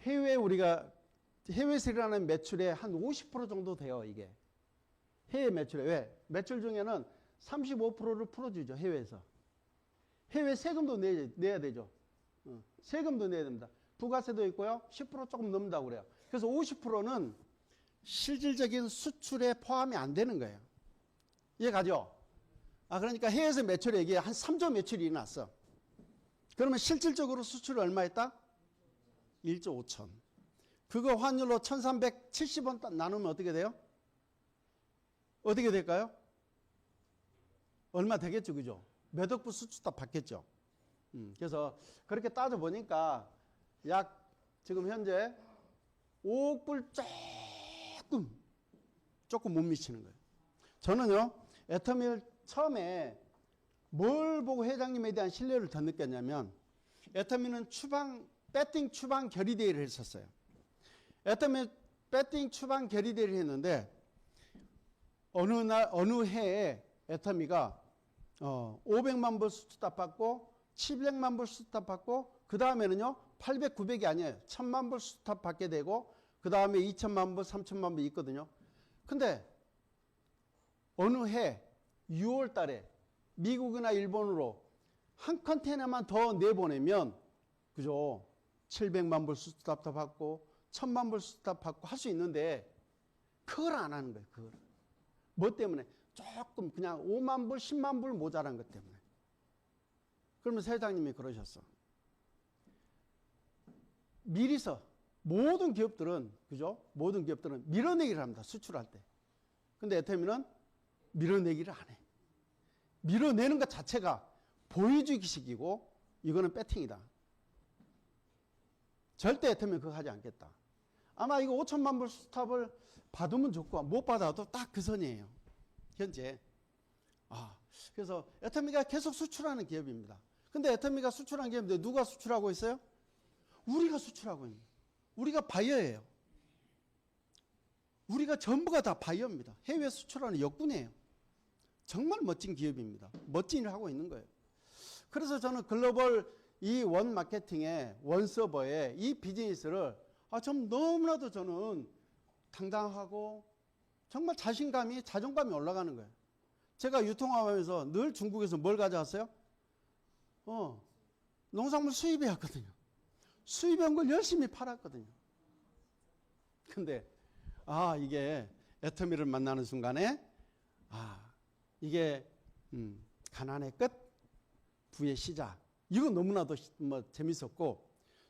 해외에서 일어나는 매출의 한 50% 정도 돼요, 이게. 해외 매출에. 왜? 매출 중에는 35%를 풀어주죠, 해외에서. 해외 세금도 내야 되죠. 세금도 내야 됩니다. 부가세도 있고요. 10% 조금 넘는다고 그래요. 그래서 50%는 실질적인 수출에 포함이 안 되는 거예요. 이해가죠? 그러니까 해외에서 매출이 이게 한 3조 매출이 일어났어. 그러면 실질적으로 수출을 얼마 했다? 1조 5천. 그거 환율로 1370원 나누면 어떻게 돼요? 어떻게 될까요? 얼마 되겠죠, 그죠? 몇 억부 수출 다 받겠죠. 그래서 그렇게 따져보니까 약 지금 현재 5억 불 조금 못 미치는 거예요. 저는요, 애터미를 처음에 뭘 보고 회장님에 대한 신뢰를 더 느꼈냐면, 애터미는 배팅 추방 결의대회를 했었어요. 애터미 배팅 추방 결의대회를 했는데, 어느 해에 애터미가 500만 불 수주답 받고 700만 불 수주답 받고 그 다음에는요 800, 900이 아니에요. 1000만 불 수주답 받게 되고 그 다음에 2000만 불, 3000만 불 있거든요. 근데 어느 해 6월 달에 미국이나 일본으로 한 컨테이너만 더 내보내면 그죠? 700만 불 수주답 받고 1000만 불 수주답 받고 할 수 있는데 그걸 안 하는 거예요. 그걸. 뭐 때문에? 조금 그냥 5만 불, 10만 불 모자란 것 때문에. 그러면서 회장님이 그러셨어. 미리서 모든 기업들은 그죠? 모든 기업들은 밀어내기를 합니다. 수출할 때. 근데 애터미는 밀어내기를 안 해. 밀어내는 것 자체가 보여주기식이고 이거는 배팅이다. 절대 애터미는 그거 하지 않겠다. 아마 이거 5천만 불 수주탑을 받으면 좋고 못 받아도 딱 그 선이에요. 현재. 그래서 애터미가 계속 수출하는 기업입니다. 근데 애터미가 수출하는 기업인데 누가 수출하고 있어요? 우리가 수출하고 있는 거예요. 우리가 바이어예요. 우리가 전부가 다 바이어입니다. 해외 수출하는 역군이에요. 정말 멋진 기업입니다. 멋진 일을 하고 있는 거예요. 그래서 저는 글로벌 이 원 마케팅의 원 서버의 이 비즈니스를 좀 너무나도 저는 당당하고 정말 자존감이 올라가는 거예요. 제가 유통하면서 늘 중국에서 뭘 가져왔어요? 농산물 수입해왔거든요. 수입한 걸 열심히 팔았거든요. 근데 이게 애터미를 만나는 순간에 이게 가난의 끝, 부의 시작. 이거 너무나도 재밌었고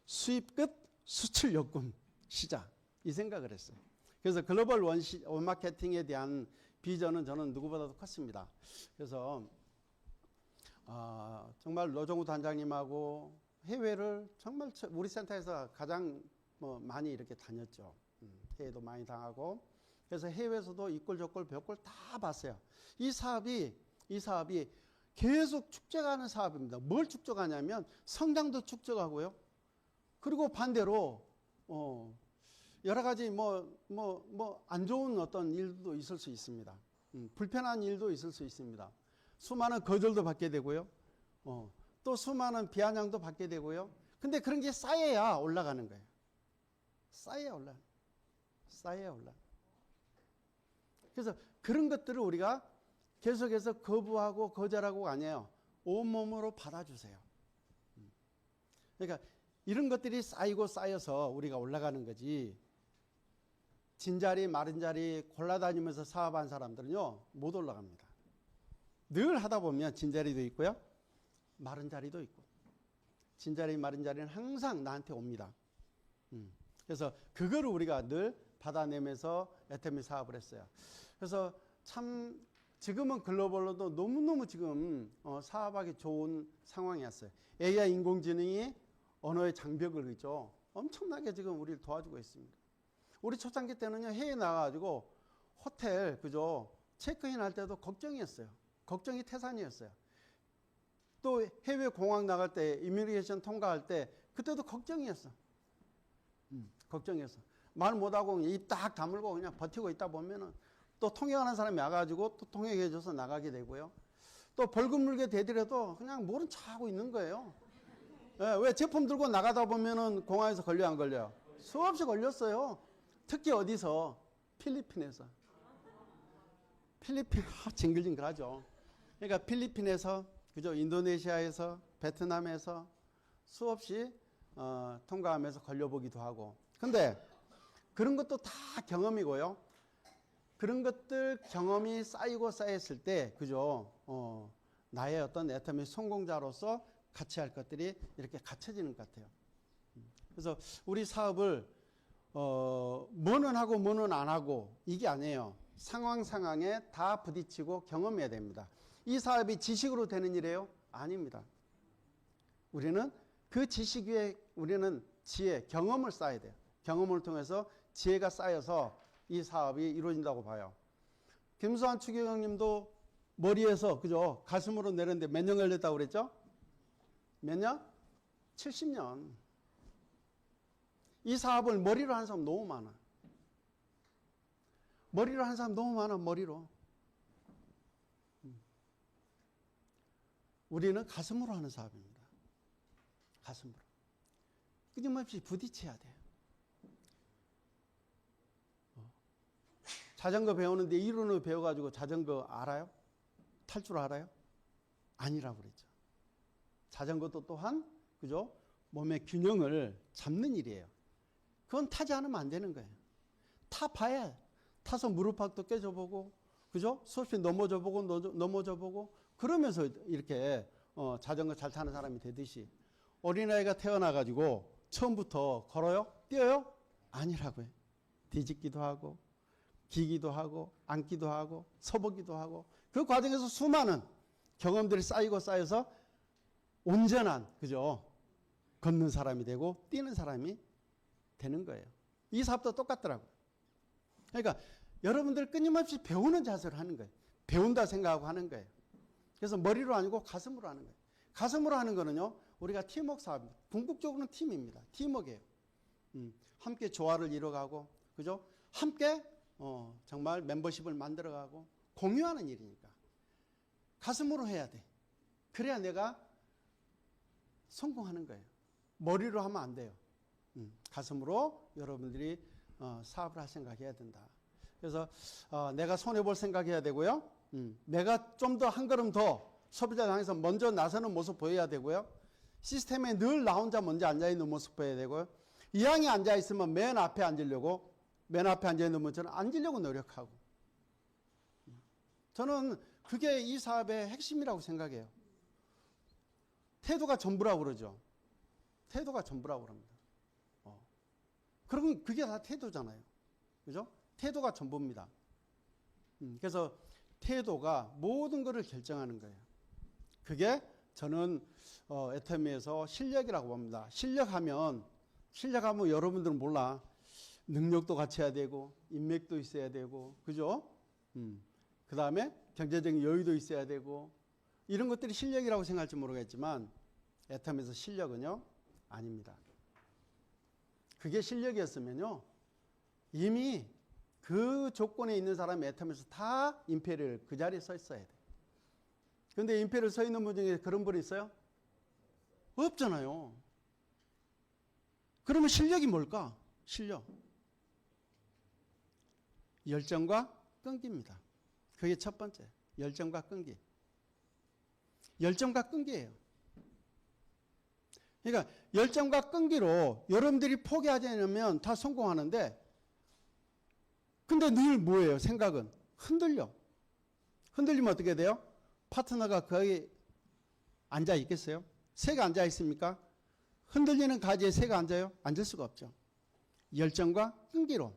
수입 끝, 수출 역군 시작. 이 생각을 했어요. 그래서 글로벌 원 마케팅에 대한 비전은 저는 누구보다도 컸습니다. 그래서 정말 노정우 단장님하고 해외를 정말 우리 센터에서 가장 많이 이렇게 다녔죠. 해외도 많이 당하고 그래서 해외에서도 이꼴저꼴 벽골 다 봤어요. 이 사업이 계속 축적하는 사업입니다. 뭘 축적하냐면 성장도 축적하고요. 그리고 반대로 여러 가지 안 좋은 어떤 일도 있을 수 있습니다. 불편한 일도 있을 수 있습니다. 수많은 거절도 받게 되고요. 또 수많은 비아냥도 받게 되고요. 근데 그런 게 쌓여야 올라가는 거예요. 쌓여야 올라. 그래서 그런 것들을 우리가 계속해서 거부하고 거절하고 아니에요. 온몸으로 받아주세요. 그러니까 이런 것들이 쌓여서 우리가 올라가는 거지. 진자리 마른 자리 골라다니면서 사업한 사람들은요 못 올라갑니다. 늘 하다 보면 진자리도 있고요 마른 자리도 있고 진자리 마른 자리는 항상 나한테 옵니다. 그래서 그거를 우리가 늘 받아내면서 애터미 사업을 했어요. 그래서 참 지금은 글로벌로도 너무너무 지금 사업하기 좋은 상황이었어요. AI 인공지능이 언어의 장벽을 그죠 엄청나게 지금 우리를 도와주고 있습니다. 우리 초창기 때는요 해외 나가가지고 호텔 그죠 체크인 할 때도 걱정이었어요. 걱정이 태산이었어요. 또 해외 공항 나갈 때 이미그레이션 통과할 때 그때도 걱정이었어. 걱정이었어. 말 못하고 입 딱 다물고 그냥 버티고 있다 보면은 또 통역하는 사람이 와가지고 또 통역해줘서 나가게 되고요. 또 벌금 물게 되더라도 그냥 모른 척 하고 있는 거예요. 예, 왜 제품 들고 나가다 보면은 공항에서 걸려 안 걸려요? 수없이 걸렸어요. 특히 어디서? 필리핀에서. 필리핀 징글징글하죠. 그러니까 필리핀에서, 그죠? 인도네시아에서, 베트남에서 수없이 통과하면서 걸려보기도 하고. 근데 그런 것도 다 경험이고요. 그런 것들 경험이 쌓이고 쌓였을 때, 그죠? 나의 어떤 애터미 성공자로서 같이 할 것들이 이렇게 갖춰지는 것 같아요. 그래서 우리 사업을 뭐는 하고 뭐는 안 하고 이게 아니에요. 상황에 다 부딪히고 경험해야 됩니다. 이 사업이 지식으로 되는 일이에요? 아닙니다. 우리는 그 지식 위에 우리는 지혜, 경험을 쌓아야 돼요. 경험을 통해서 지혜가 쌓여서 이 사업이 이루어진다고 봐요. 김수환 추기경님도 머리에서, 그죠? 가슴으로 내렸는데 몇 년 걸렸다고 그랬죠? 몇 년? 70년. 이 사업을 머리로 하는 사람 너무 많아. 머리로 하는 사람 너무 많아, 머리로. 우리는 가슴으로 하는 사업입니다. 가슴으로. 끊임없이 부딪혀야 돼요. 자전거 배우는데 이론을 배워가지고 자전거 알아요? 탈 줄 알아요? 아니라고 그랬죠. 자전거도 또한, 그죠? 몸의 균형을 잡는 일이에요. 그건 타지 않으면 안 되는 거예요. 타봐야, 타서 무릎팍도 깨져보고, 그죠? 수없이 넘어져보고, 넘어져보고, 그러면서 이렇게 자전거 잘 타는 사람이 되듯이, 어린아이가 태어나가지고 처음부터 걸어요? 뛰어요? 아니라고요. 뒤집기도 하고, 기기도 하고, 앉기도 하고, 서보기도 하고, 그 과정에서 수많은 경험들이 쌓이고 쌓여서 온전한, 그죠? 걷는 사람이 되고, 뛰는 사람이 되는 거예요. 이 사업도 똑같더라고요. 그러니까 여러분들 끊임없이 배우는 자세를 하는 거예요. 배운다 생각하고 하는 거예요. 그래서 머리로 아니고 가슴으로 하는 거예요. 가슴으로 하는 거는요, 우리가 팀워크 사업입니다. 궁극적으로는 팀입니다. 팀워크예요. 함께 조화를 이뤄가고, 그죠? 함께 정말 멤버십을 만들어가고 공유하는 일이니까 가슴으로 해야 돼. 그래야 내가 성공하는 거예요. 머리로 하면 안 돼요. 가슴으로 여러분들이 사업을 할 생각해야 된다. 그래서 내가 손해볼 생각해야 되고요. 내가 좀 더 한 걸음 더 소비자 향해서 먼저 나서는 모습 보여야 되고요. 시스템에 늘 나 혼자 먼저 앉아있는 모습 보여야 되고요. 이왕에 앉아있으면 맨 앞에 앉으려고, 맨 앞에 앉아있는 분처럼 앉으려고 노력하고. 저는 그게 이 사업의 핵심이라고 생각해요. 태도가 전부라고 그러죠. 태도가 전부라고 그럽니다. 그럼 그게 다 태도잖아요. 그죠? 태도가 전부입니다. 그래서 태도가 모든 것을 결정하는 거예요. 그게 저는 애터미에서 실력이라고 봅니다. 실력하면 여러분들은 몰라. 능력도 갖춰야 되고, 인맥도 있어야 되고, 그죠? 그 다음에 경제적인 여유도 있어야 되고, 이런 것들이 실력이라고 생각할지 모르겠지만, 애터미에서 실력은요, 아닙니다. 그게 실력이었으면요, 이미 그 조건에 있는 사람이 애터미에서 다 임페리얼 그 자리에 서 있어야 돼. 근데 임페리얼 서 있는 분 중에 그런 분이 있어요? 없잖아요. 그러면 실력이 뭘까? 실력. 열정과 끈기입니다. 그게 첫 번째. 열정과 끈기. 열정과 끈기예요. 그러니까 열정과 끈기로 여러분들이 포기하지 않으면 다 성공하는데, 근데 늘 뭐예요? 생각은 흔들려. 흔들리면 어떻게 돼요? 파트너가 거기 앉아 있겠어요? 새가 앉아 있습니까? 흔들리는 가지에 새가 앉아요? 앉을 수가 없죠. 열정과 끈기로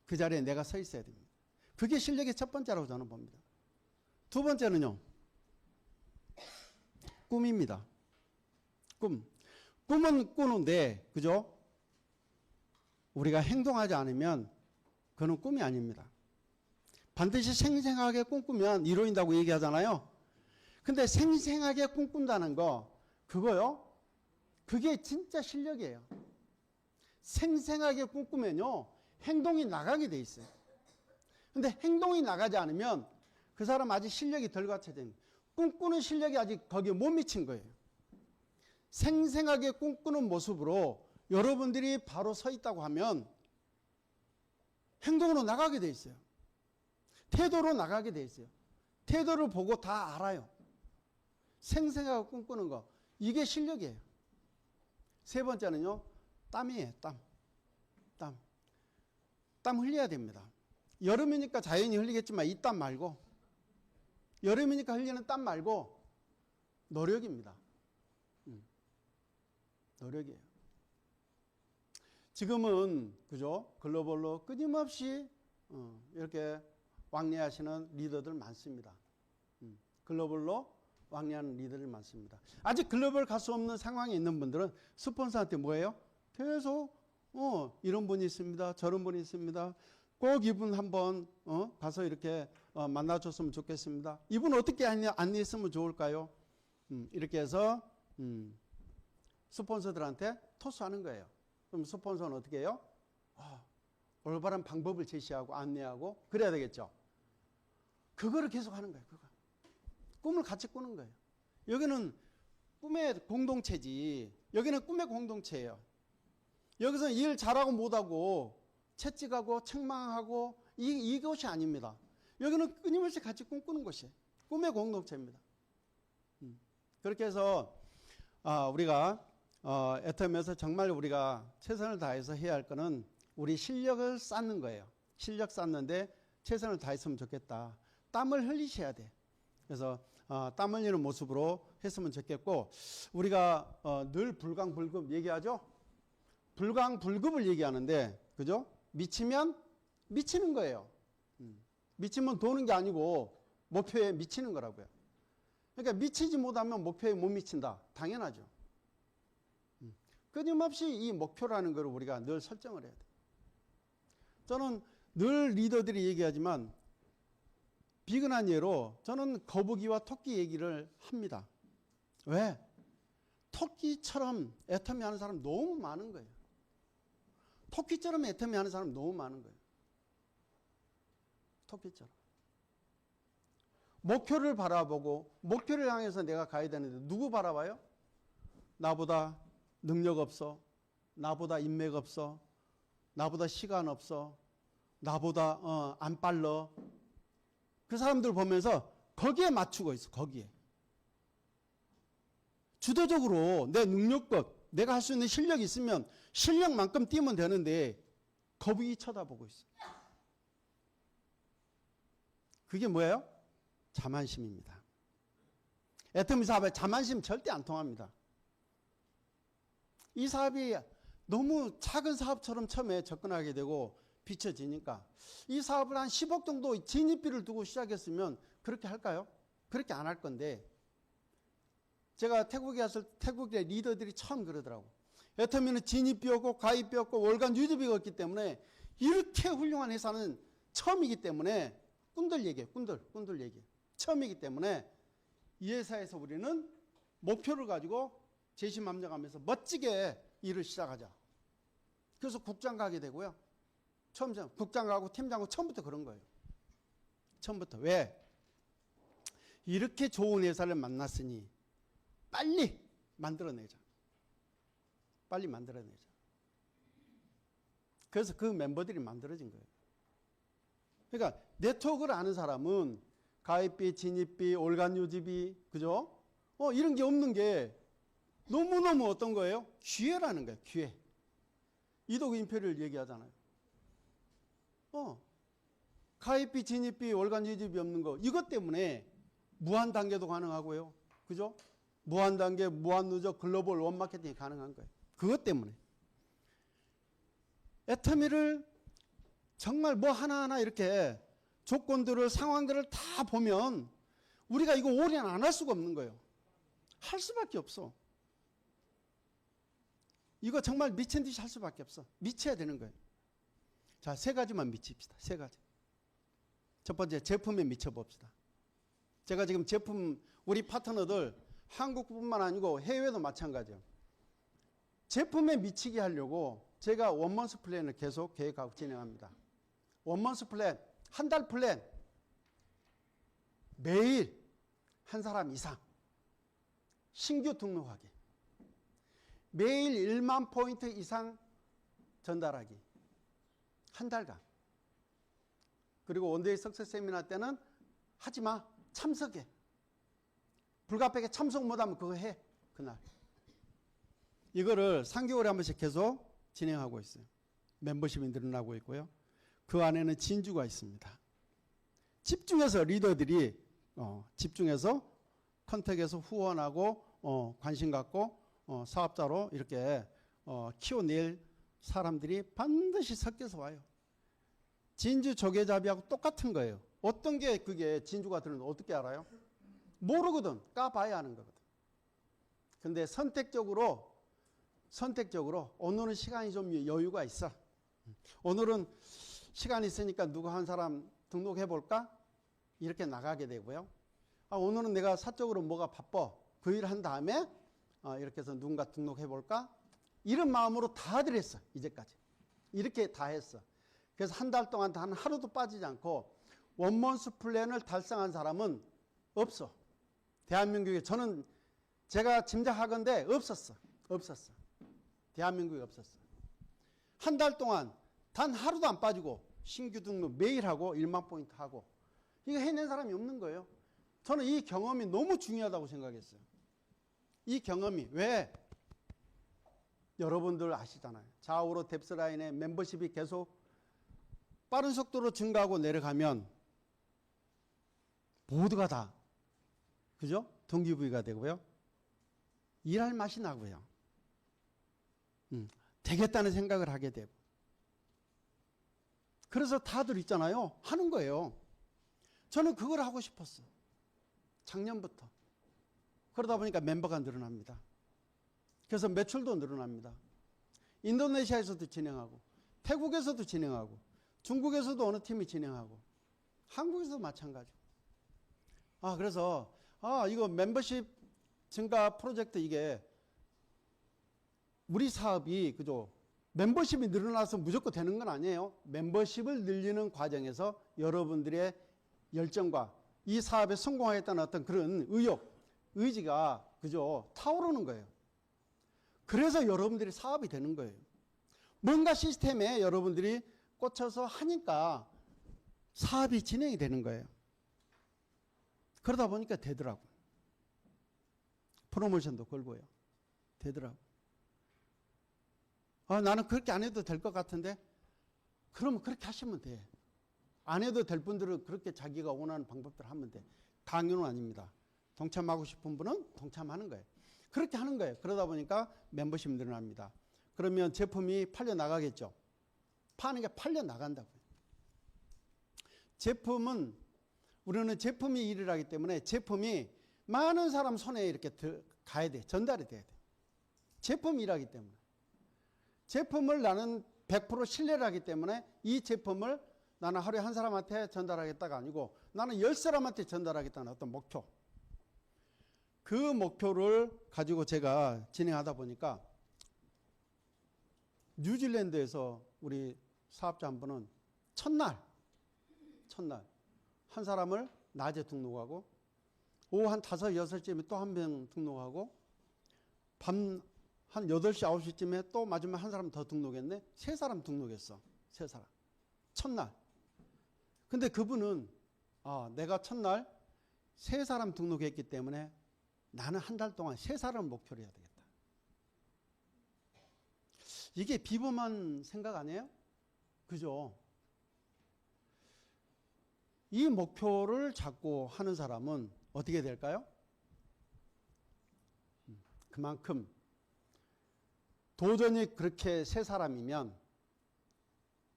그 자리에 내가 서 있어야 됩니다. 그게 실력의 첫 번째라고 저는 봅니다. 두 번째는요, 꿈입니다. 꿈은 꾸는데, 그죠? 우리가 행동하지 않으면 그건 꿈이 아닙니다. 반드시 생생하게 꿈꾸면 이루어진다고 얘기하잖아요. 근데 생생하게 꿈꾼다는 거, 그거요, 그게 진짜 실력이에요. 생생하게 꿈꾸면요, 행동이 나가게 돼 있어요. 근데 행동이 나가지 않으면 그 사람 아직 실력이 덜 갖춰진, 꿈꾸는 실력이 아직 거기에 못 미친 거예요. 생생하게 꿈꾸는 모습으로 여러분들이 바로 서 있다고 하면 행동으로 나가게 돼 있어요. 태도로 나가게 돼 있어요. 태도를 보고 다 알아요. 생생하게 꿈꾸는 거. 이게 실력이에요. 세 번째는요, 땀이에요. 땀 흘려야 됩니다. 여름이니까 자연히 흘리겠지만 이 땀 말고, 여름이니까 흘리는 땀 말고 노력입니다. 노력이에요. 지금은 그죠? 글로벌로 끊임없이 이렇게 왕래하시는 리더들 많습니다. 글로벌로 왕래하는 리더들 많습니다. 아직 글로벌 갈 수 없는 상황에 있는 분들은 스폰서한테 뭐예요? 계속 이런 분이 있습니다. 저런 분이 있습니다. 꼭 이분 한번 가서 이렇게 만나줬으면 좋겠습니다. 이분 어떻게 안내했으면 좋을까요? 이렇게 해서 스폰서들한테 토스하는 거예요. 그럼 스폰서는 어떻게 해요? 올바른 방법을 제시하고 안내하고 그래야 되겠죠. 그거를 계속 하는 거예요. 그거. 꿈을 같이 꾸는 거예요. 여기는 꿈의 공동체지. 여기는 꿈의 공동체예요. 여기서 일 잘하고 못하고 채찍하고 책망하고 이것이 아닙니다. 여기는 끊임없이 같이 꿈꾸는 곳이에요. 꿈의 공동체입니다. 그렇게 해서 우리가 애텀에서 정말 우리가 최선을 다해서 해야 할 거는 우리 실력을 쌓는 거예요. 실력 쌓는데 최선을 다했으면 좋겠다. 땀을 흘리셔야 돼. 그래서 땀 흘리는 모습으로 했으면 좋겠고, 우리가 늘 불강불급 얘기하죠. 불강불급을 얘기하는데, 그죠? 미치면 미치는 거예요. 미치면 도는 게 아니고 목표에 미치는 거라고요. 그러니까 미치지 못하면 목표에 못 미친다. 당연하죠. 끊임없이 이 목표라는 걸 우리가 늘 설정을 해야 돼요. 저는 늘 리더들이 얘기하지만 비근한 예로 저는 거북이와 토끼 얘기를 합니다. 왜? 토끼처럼 애터미 하는 사람 너무 많은 거예요. 토끼처럼 애터미 하는 사람 너무 많은 거예요. 토끼처럼. 목표를 바라보고 목표를 향해서 내가 가야 되는데 누구 바라봐요? 나보다 능력 없어. 나보다 인맥 없어. 나보다 시간 없어. 나보다 안 빨라. 그 사람들 보면서 거기에 맞추고 있어. 거기에. 주도적으로 내 능력껏 내가 할 수 있는 실력이 있으면 실력만큼 뛰면 되는데 거북이 쳐다보고 있어. 그게 뭐예요? 자만심입니다. 애터미 사업에 자만심 절대 안 통합니다. 이 사업이 너무 작은 사업처럼 처음에 접근하게 되고 비춰지니까 이 사업을 한 10억 정도 진입비를 두고 시작했으면 그렇게 할까요? 그렇게 안 할 건데, 제가 태국에 갔을 때 태국의 리더들이 처음 그러더라고. 애터미는 진입비 없고 가입비 없고 월간 유지비가 없기 때문에 이렇게 훌륭한 회사는 처음이기 때문에 꾼들 얘기예요. 꾼들 얘기. 처음이기 때문에 이 회사에서 우리는 목표를 가지고 재심함정하면서 멋지게 일을 시작하자. 그래서 국장 가게 되고요. 국장 가고 팀장 가고 처음부터 그런 거예요. 처음부터. 왜? 이렇게 좋은 회사를 만났으니 빨리 만들어내자. 빨리 만들어내자. 그래서 그 멤버들이 만들어진 거예요. 그러니까 네트워크를 아는 사람은 가입비, 진입비, 월간 유지비, 그죠? 이런 게 없는 게 너무너무 어떤 거예요? 기회라는 거예요. 기회. 이독 임페리얼 얘기하잖아요. 가입비, 진입비, 월간 유지비 없는 거, 이것 때문에 무한 단계도 가능하고요. 그죠? 무한 단계, 무한 누적, 글로벌 원마케팅이 가능한 거예요. 그것 때문에. 애터미를 정말 뭐 하나하나 이렇게 조건들을, 상황들을 다 보면 우리가 이거 올인 안 할 수가 없는 거예요. 할 수밖에 없어. 이거 정말 미친 듯이 할 수밖에 없어. 미쳐야 되는 거예요. 자, 세 가지만 미칩시다. 세 가지. 첫 번째, 제품에 미쳐봅시다. 제가 지금 제품, 우리 파트너들 한국뿐만 아니고 해외도 마찬가지예요. 제품에 미치게 하려고 제가 원먼스 플랜을 계속 계획하고 진행합니다. 원먼스 플랜 한 달 플랜 매일 한 사람 이상 신규 등록하기. 매일 1만 포인트 이상 전달하기. 한 달간. 그리고 원데이 석세스 세미나 때는 하지 마. 참석해. 불가피하게 참석 못하면 그거 해. 그날. 이거를 3개월에 한 번씩 계속 진행하고 있어요. 멤버십이 늘어나고 있고요. 그 안에는 진주가 있습니다. 집중해서 리더들이 집중해서 컨택해서 후원하고 관심 갖고 사업자로 이렇게 키워낼 사람들이 반드시 섞여서 와요. 진주 조개잡이하고 똑같은 거예요. 어떤 게 그게 진주가 들었는지 어떻게 알아요? 모르거든. 까봐야 하는 거거든. 근데 선택적으로 오늘은 시간이 좀 여유가 있어. 오늘은 시간이 있으니까 누구 한 사람 등록해 볼까? 이렇게 나가게 되고요. 오늘은 내가 사적으로 뭐가 바빠. 그 일 한 다음에 이렇게 해서 누군가 등록해 볼까? 이런 마음으로 다들 했어. 이제까지. 이렇게 다 했어. 그래서 한 달 동안 단 하루도 빠지지 않고 원먼스 플랜을 달성한 사람은 없어. 대한민국에 저는 제가 짐작하건대 없었어. 대한민국에 없었어. 한 달 동안 단 하루도 안 빠지고 신규 등록 매일 하고 1만 포인트 하고 이거 해낸 사람이 없는 거예요. 저는 이 경험이 너무 중요하다고 생각했어요. 이 경험이 왜? 여러분들 아시잖아요. 좌우로 뎁스라인에 멤버십이 계속 빠른 속도로 증가하고 내려가면 모두가 다 그죠? 동기부여가 되고요. 일할 맛이 나고요. 되겠다는 생각을 하게 되고. 그래서 다들 있잖아요. 하는 거예요. 저는 그걸 하고 싶었어. 작년부터. 그러다 보니까 멤버가 늘어납니다. 그래서 매출도 늘어납니다. 인도네시아에서도 진행하고 태국에서도 진행하고 중국에서도 어느 팀이 진행하고 한국에서도 마찬가지고. 그래서 이거 멤버십 증가 프로젝트 이게 우리 사업이 그죠? 멤버십이 늘어나서 무조건 되는 건 아니에요. 멤버십을 늘리는 과정에서 여러분들의 열정과 이 사업에 성공하겠다는 어떤 그런 의지가 그죠? 타오르는 거예요. 그래서 여러분들이 사업이 되는 거예요. 뭔가 시스템에 여러분들이 꽂혀서 하니까 사업이 진행이 되는 거예요. 그러다 보니까 되더라고요. 프로모션도 걸고요. 되더라고요. 나는 그렇게 안 해도 될 것 같은데 그러면 그렇게 하시면 돼. 안 해도 될 분들은 그렇게 자기가 원하는 방법대로 하면 돼. 강요는 아닙니다. 동참하고 싶은 분은 동참하는 거예요. 그렇게 하는 거예요. 그러다 보니까 멤버십 늘어납니다. 그러면 제품이 팔려 나가겠죠. 파는 게 팔려 나간다고요. 제품은 우리는 제품이 일을 하기 때문에 제품이 많은 사람 손에 이렇게 가야 돼. 전달이 돼야 돼. 제품이 일하기 때문에. 제품을 나는 100% 신뢰를 하기 때문에 이 제품을 나는 하루에 한 사람한테 전달하겠다가 아니고 나는 10사람한테 전달하겠다는 어떤 목표. 그 목표를 가지고 제가 진행하다 보니까 뉴질랜드에서 우리 사업자 한 분은 첫날 한 사람을 낮에 등록하고 오후 한 5, 6시쯤에 또 한 명 등록하고 밤 한 8시, 9시쯤에 또 마지막 한 사람 더 등록했네. 3사람 등록했어. 3사람. 첫날. 근데 그분은 내가 첫날 3사람 등록했기 때문에 나는 한 달 동안 3사람을 목표로 해야 되겠다. 이게 비범한 생각 아니에요? 그죠? 이 목표를 잡고 하는 사람은 어떻게 될까요? 그만큼 도전이 그렇게 3사람이면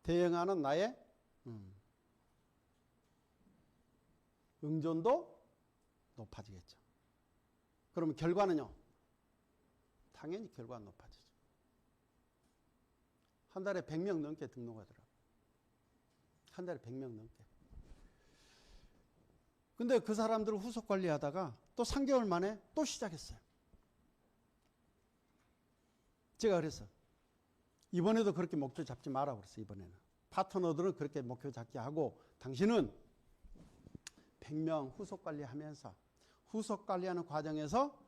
대응하는 나의 응존도 높아지겠죠. 그러면 결과는요? 당연히 결과는 높아지죠. 한 달에 100명 넘게 등록하더라고요. 한 달에 100명 넘게. 근데 그 사람들을 후속 관리하다가 또 3개월 만에 또 시작했어요. 제가 그랬어. 이번에도 그렇게 목표 잡지 마라 그랬어. 이번에는. 파트너들은 그렇게 목표 잡기 하고 당신은 100명 후속 관리하면서 후속 관리하는 과정에서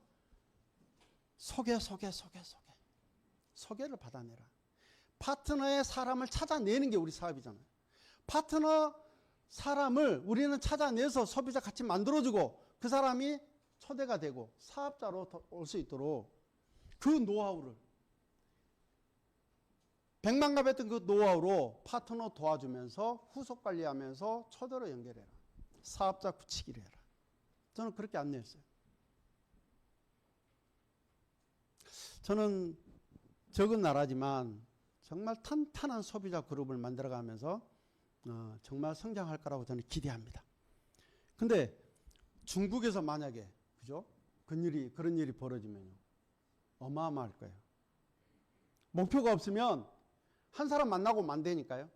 소개를 받아내라. 파트너의 사람을 찾아내는 게 우리 사업이잖아요. 파트너 사람을 우리는 찾아내서 소비자 같이 만들어주고 그 사람이 초대가 되고 사업자로 올 수 있도록 그 노하우를 100만갑 했던 그 노하우로 파트너 도와주면서 후속 관리하면서 초대로 연결해라. 사업자 굳히기를 해라. 저는 그렇게 안내했어요. 저는 적은 나라지만 정말 탄탄한 소비자 그룹을 만들어가면서 정말 성장할 거라고 저는 기대합니다. 근데 중국에서 만약에 그죠? 그런 일이 벌어지면요. 어마어마할 거예요. 목표가 없으면 한 사람 만나고 만다니까요.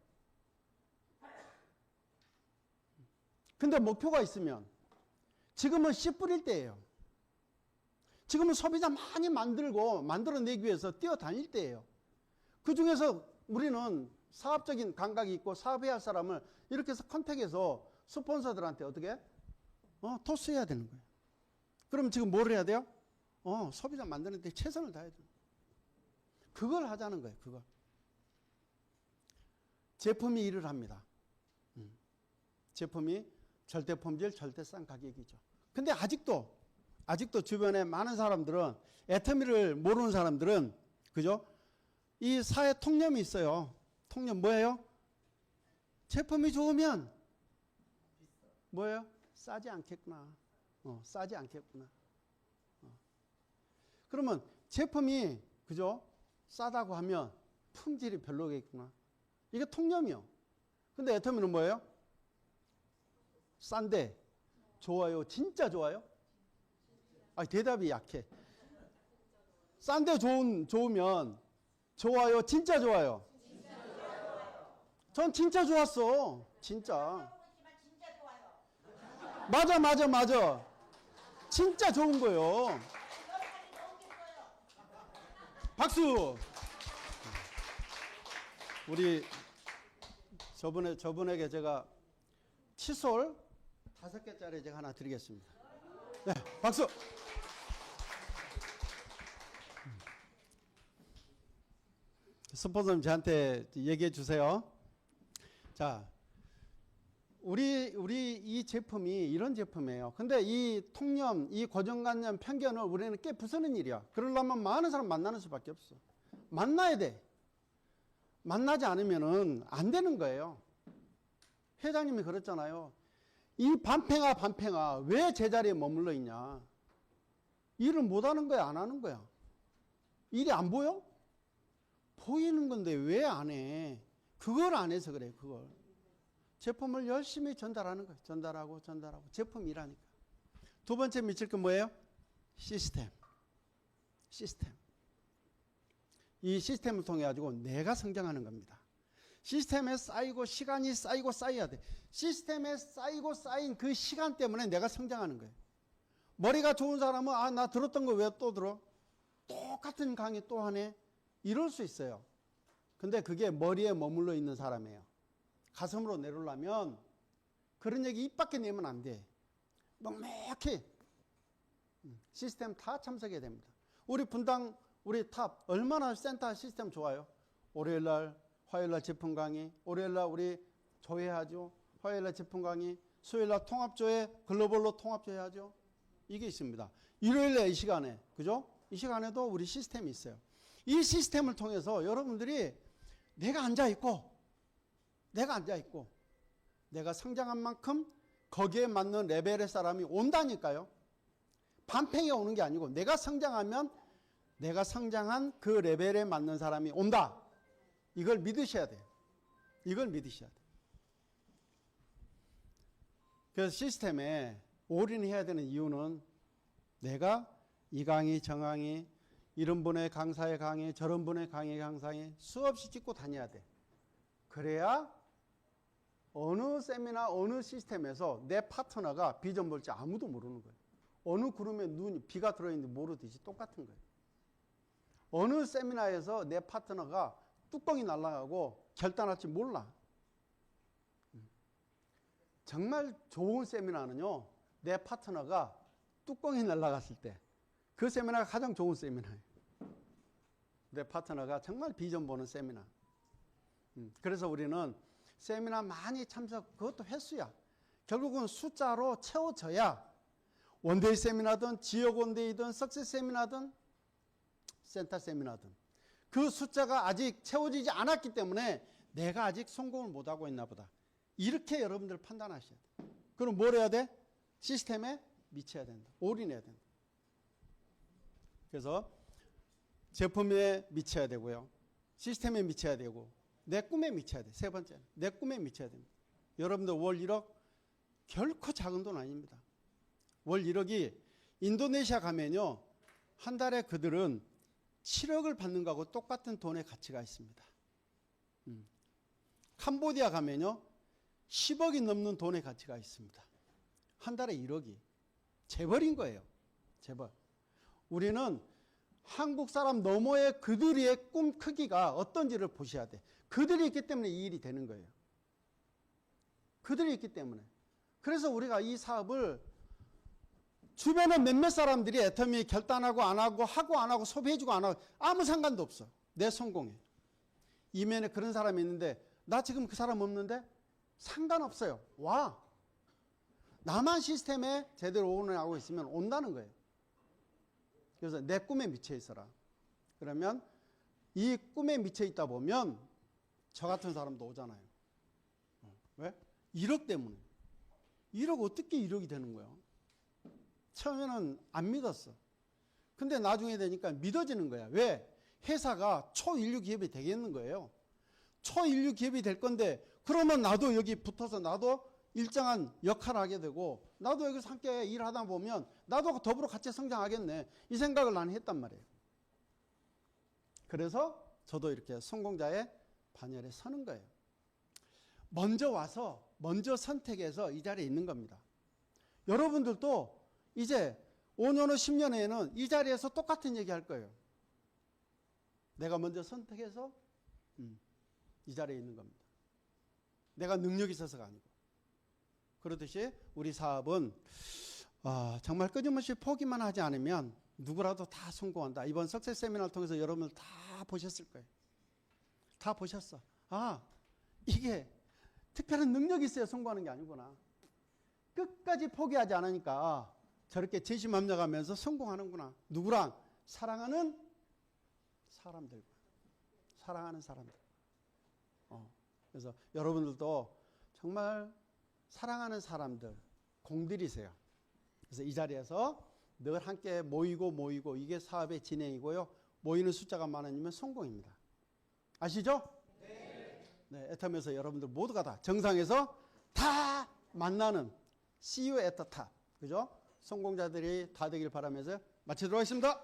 근데 목표가 있으면 지금은 씨 뿌릴 때예요. 지금은 소비자 많이 만들어내기 위해서 뛰어다닐 때예요. 그 중에서 우리는 사업적인 감각이 있고 사업해야 할 사람을 이렇게 해서 컨택해서 스폰서들한테 어떻게? 토스해야 되는 거예요. 그럼 지금 뭘 해야 돼요? 소비자 만드는 데 최선을 다해야 돼요. 그걸 하자는 거예요. 그거. 제품이 일을 합니다. 제품이 절대 품질, 절대 싼 가격이죠. 근데 아직도 주변에 많은 사람들은 애터미를 모르는 사람들은 그죠? 이 사회 통념이 있어요. 통념 뭐예요? 제품이 좋으면 뭐예요? 싸지 않겠구나. 싸지 않겠구나. 그러면 제품이 그죠? 싸다고 하면 품질이 별로겠구나. 이게 통념이요. 근데 애터미는 뭐예요? 싼데 좋아요. 진짜 좋아요? 대답이 약해. 싼데 좋으면 좋아요. 진짜 좋아요. 전 진짜 좋았어. 진짜. 맞아. 진짜 좋은 거예요. 박수. 우리 저분에게 제가 칫솔 5개짜리 제가 하나 드리겠습니다. 네, 박수. 스폰서님 저한테 얘기해 주세요. 자, 우리 이 제품이 이런 제품이에요. 근데 이 통념, 이 고정관념, 편견을 우리는 깨 부수는 일이야. 그러려면 많은 사람 만나는 수밖에 없어. 만나야 돼. 만나지 않으면은 안 되는 거예요. 회장님이 그랬잖아요. 이 반팽아 왜 제자리에 머물러 있냐. 일을 못 하는 거야, 안 하는 거야. 일이 안 보여? 보이는 건데 왜 안 해? 그걸 안 해서 그래. 그걸. 제품을 열심히 전달하는 거예요. 전달하고 제품이라니까. 두 번째 미칠 건 뭐예요? 시스템. 이 시스템을 통해 가지고 내가 성장하는 겁니다. 시스템에 쌓이고 시간이 쌓여야 돼. 시스템에 쌓인 그 시간 때문에 내가 성장하는 거예요. 머리가 좋은 사람은 나 들었던 거 왜 또 들어? 똑같은 강의 또 하네. 이럴 수 있어요. 근데 그게 머리에 머물러 있는 사람이에요. 가슴으로 내려오려면 그런 얘기 입 밖에 내면 안 돼. 넉넉히 시스템 다 참석해야 됩니다. 우리 분당 우리 탑 얼마나 센터 시스템 좋아요. 월요일날 화요일날 제품 강의, 월요일날 우리 조회하죠. 화요일날 제품 강의, 수요일날 통합조회, 글로벌로 통합조회하죠. 이게 있습니다. 일요일날 이 시간에 그죠? 이 시간에도 우리 시스템이 있어요. 이 시스템을 통해서 여러분들이 내가 앉아있고 내가 성장한 만큼 거기에 맞는 레벨의 사람이 온다니까요. 반팽이 오는 게 아니고 내가 성장하면 내가 성장한 그 레벨에 맞는 사람이 온다. 이걸 믿으셔야 돼요. 그래서 시스템에 올인해야 되는 이유는 내가 이 강의 저 강의 이런 분의 강사의 강의 저런 분의 강사에 수없이 찍고 다녀야 돼. 그래야 어느 세미나 어느 시스템에서 내 파트너가 비전 볼지 아무도 모르는 거예요. 어느 구름에 비가 들어있는지 모르듯이 똑같은 거예요. 어느 세미나에서 내 파트너가 뚜껑이 날아가고 결단할지 몰라. 정말 좋은 세미나는요, 내 파트너가 뚜껑이 날아갔을 때 그 세미나가 가장 좋은 세미나예요. 내 파트너가 정말 비전 보는 세미나. 그래서 우리는 세미나 많이 참석, 그것도 횟수야. 결국은 숫자로 채워져야 원데이 세미나든 지역 원데이든 석세스 세미나든 센터 세미나든 그 숫자가 아직 채워지지 않았기 때문에 내가 아직 성공을 못하고 있나 보다. 이렇게 여러분들 판단하셔야 돼. 그럼 뭘 해야 돼? 시스템에 미쳐야 된다. 올인해야 된다. 그래서 제품에 미쳐야 되고요. 시스템에 미쳐야 되고 내 꿈에 미쳐야 돼. 세 번째는 내 꿈에 미쳐야 됩니다. 여러분들 월 1억 결코 작은 돈 아닙니다. 월 1억이 인도네시아 가면요, 한 달에 그들은 7억을 받는 거하고 똑같은 돈의 가치가 있습니다. 캄보디아 가면요 10억이 넘는 돈의 가치가 있습니다. 한 달에 1억이 재벌인 거예요. 재벌. 우리는 한국 사람 너머의 그들의 꿈 크기가 어떤지를 보셔야 돼. 그들이 있기 때문에 이 일이 되는 거예요. 그들이 있기 때문에. 그래서 우리가 이 사업을 주변에 몇몇 사람들이 애터미 결단하고 안 하고 안 하고 소비해주고 안 하고 아무 상관도 없어. 내 성공에. 이면에 그런 사람이 있는데 나 지금 그 사람 없는데 상관없어요. 와. 나만 시스템에 제대로 오픈하고 있으면 온다는 거예요. 그래서 내 꿈에 미쳐 있어라. 그러면 이 꿈에 미쳐 있다 보면 저 같은 사람도 오잖아요. 왜? 1억 때문에. 1억 어떻게 1억이 되는 거야? 처음에는 안 믿었어. 근데 나중에 되니까 믿어지는 거야. 왜? 회사가 초인류 기업이 되겠는 거예요. 초인류 기업이 될 건데 그러면 나도 여기 붙어서 나도 일정한 역할을 하게 되고 나도 여기서 함께 일하다 보면 나도 더불어 같이 성장하겠네. 이 생각을 나는 했단 말이에요. 그래서 저도 이렇게 성공자의 반열에 서는 거예요. 먼저 와서 먼저 선택해서 이 자리에 있는 겁니다. 여러분들도 이제 5년 후 10년 후에는 이 자리에서 똑같은 얘기 할 거예요. 내가 먼저 선택해서 이 자리에 있는 겁니다. 내가 능력이 있어서가 아니고. 그렇듯이 우리 사업은 정말 끊임없이 포기만 하지 않으면 누구라도 다 성공한다. 이번 석세스 세미나를 통해서 여러분들 다 보셨을 거예요. 다 보셨어. 이게 특별한 능력이 있어야 성공하는 게 아니구나. 끝까지 포기하지 않으니까 저렇게 재심합력하면서 성공하는구나. 누구랑? 사랑하는 사람들과. 사랑하는 사람들. 그래서 여러분들도 정말 사랑하는 사람들 공들이세요. 그래서 이 자리에서 늘 함께 모이고 이게 사업의 진행이고요. 모이는 숫자가 많으면 성공입니다. 아시죠? 네, 애텀에서 여러분들 모두가 다 정상에서 다 만나는 See you at the top. 그죠? 성공자들이 다 되길 바라면서 마치도록 하겠습니다.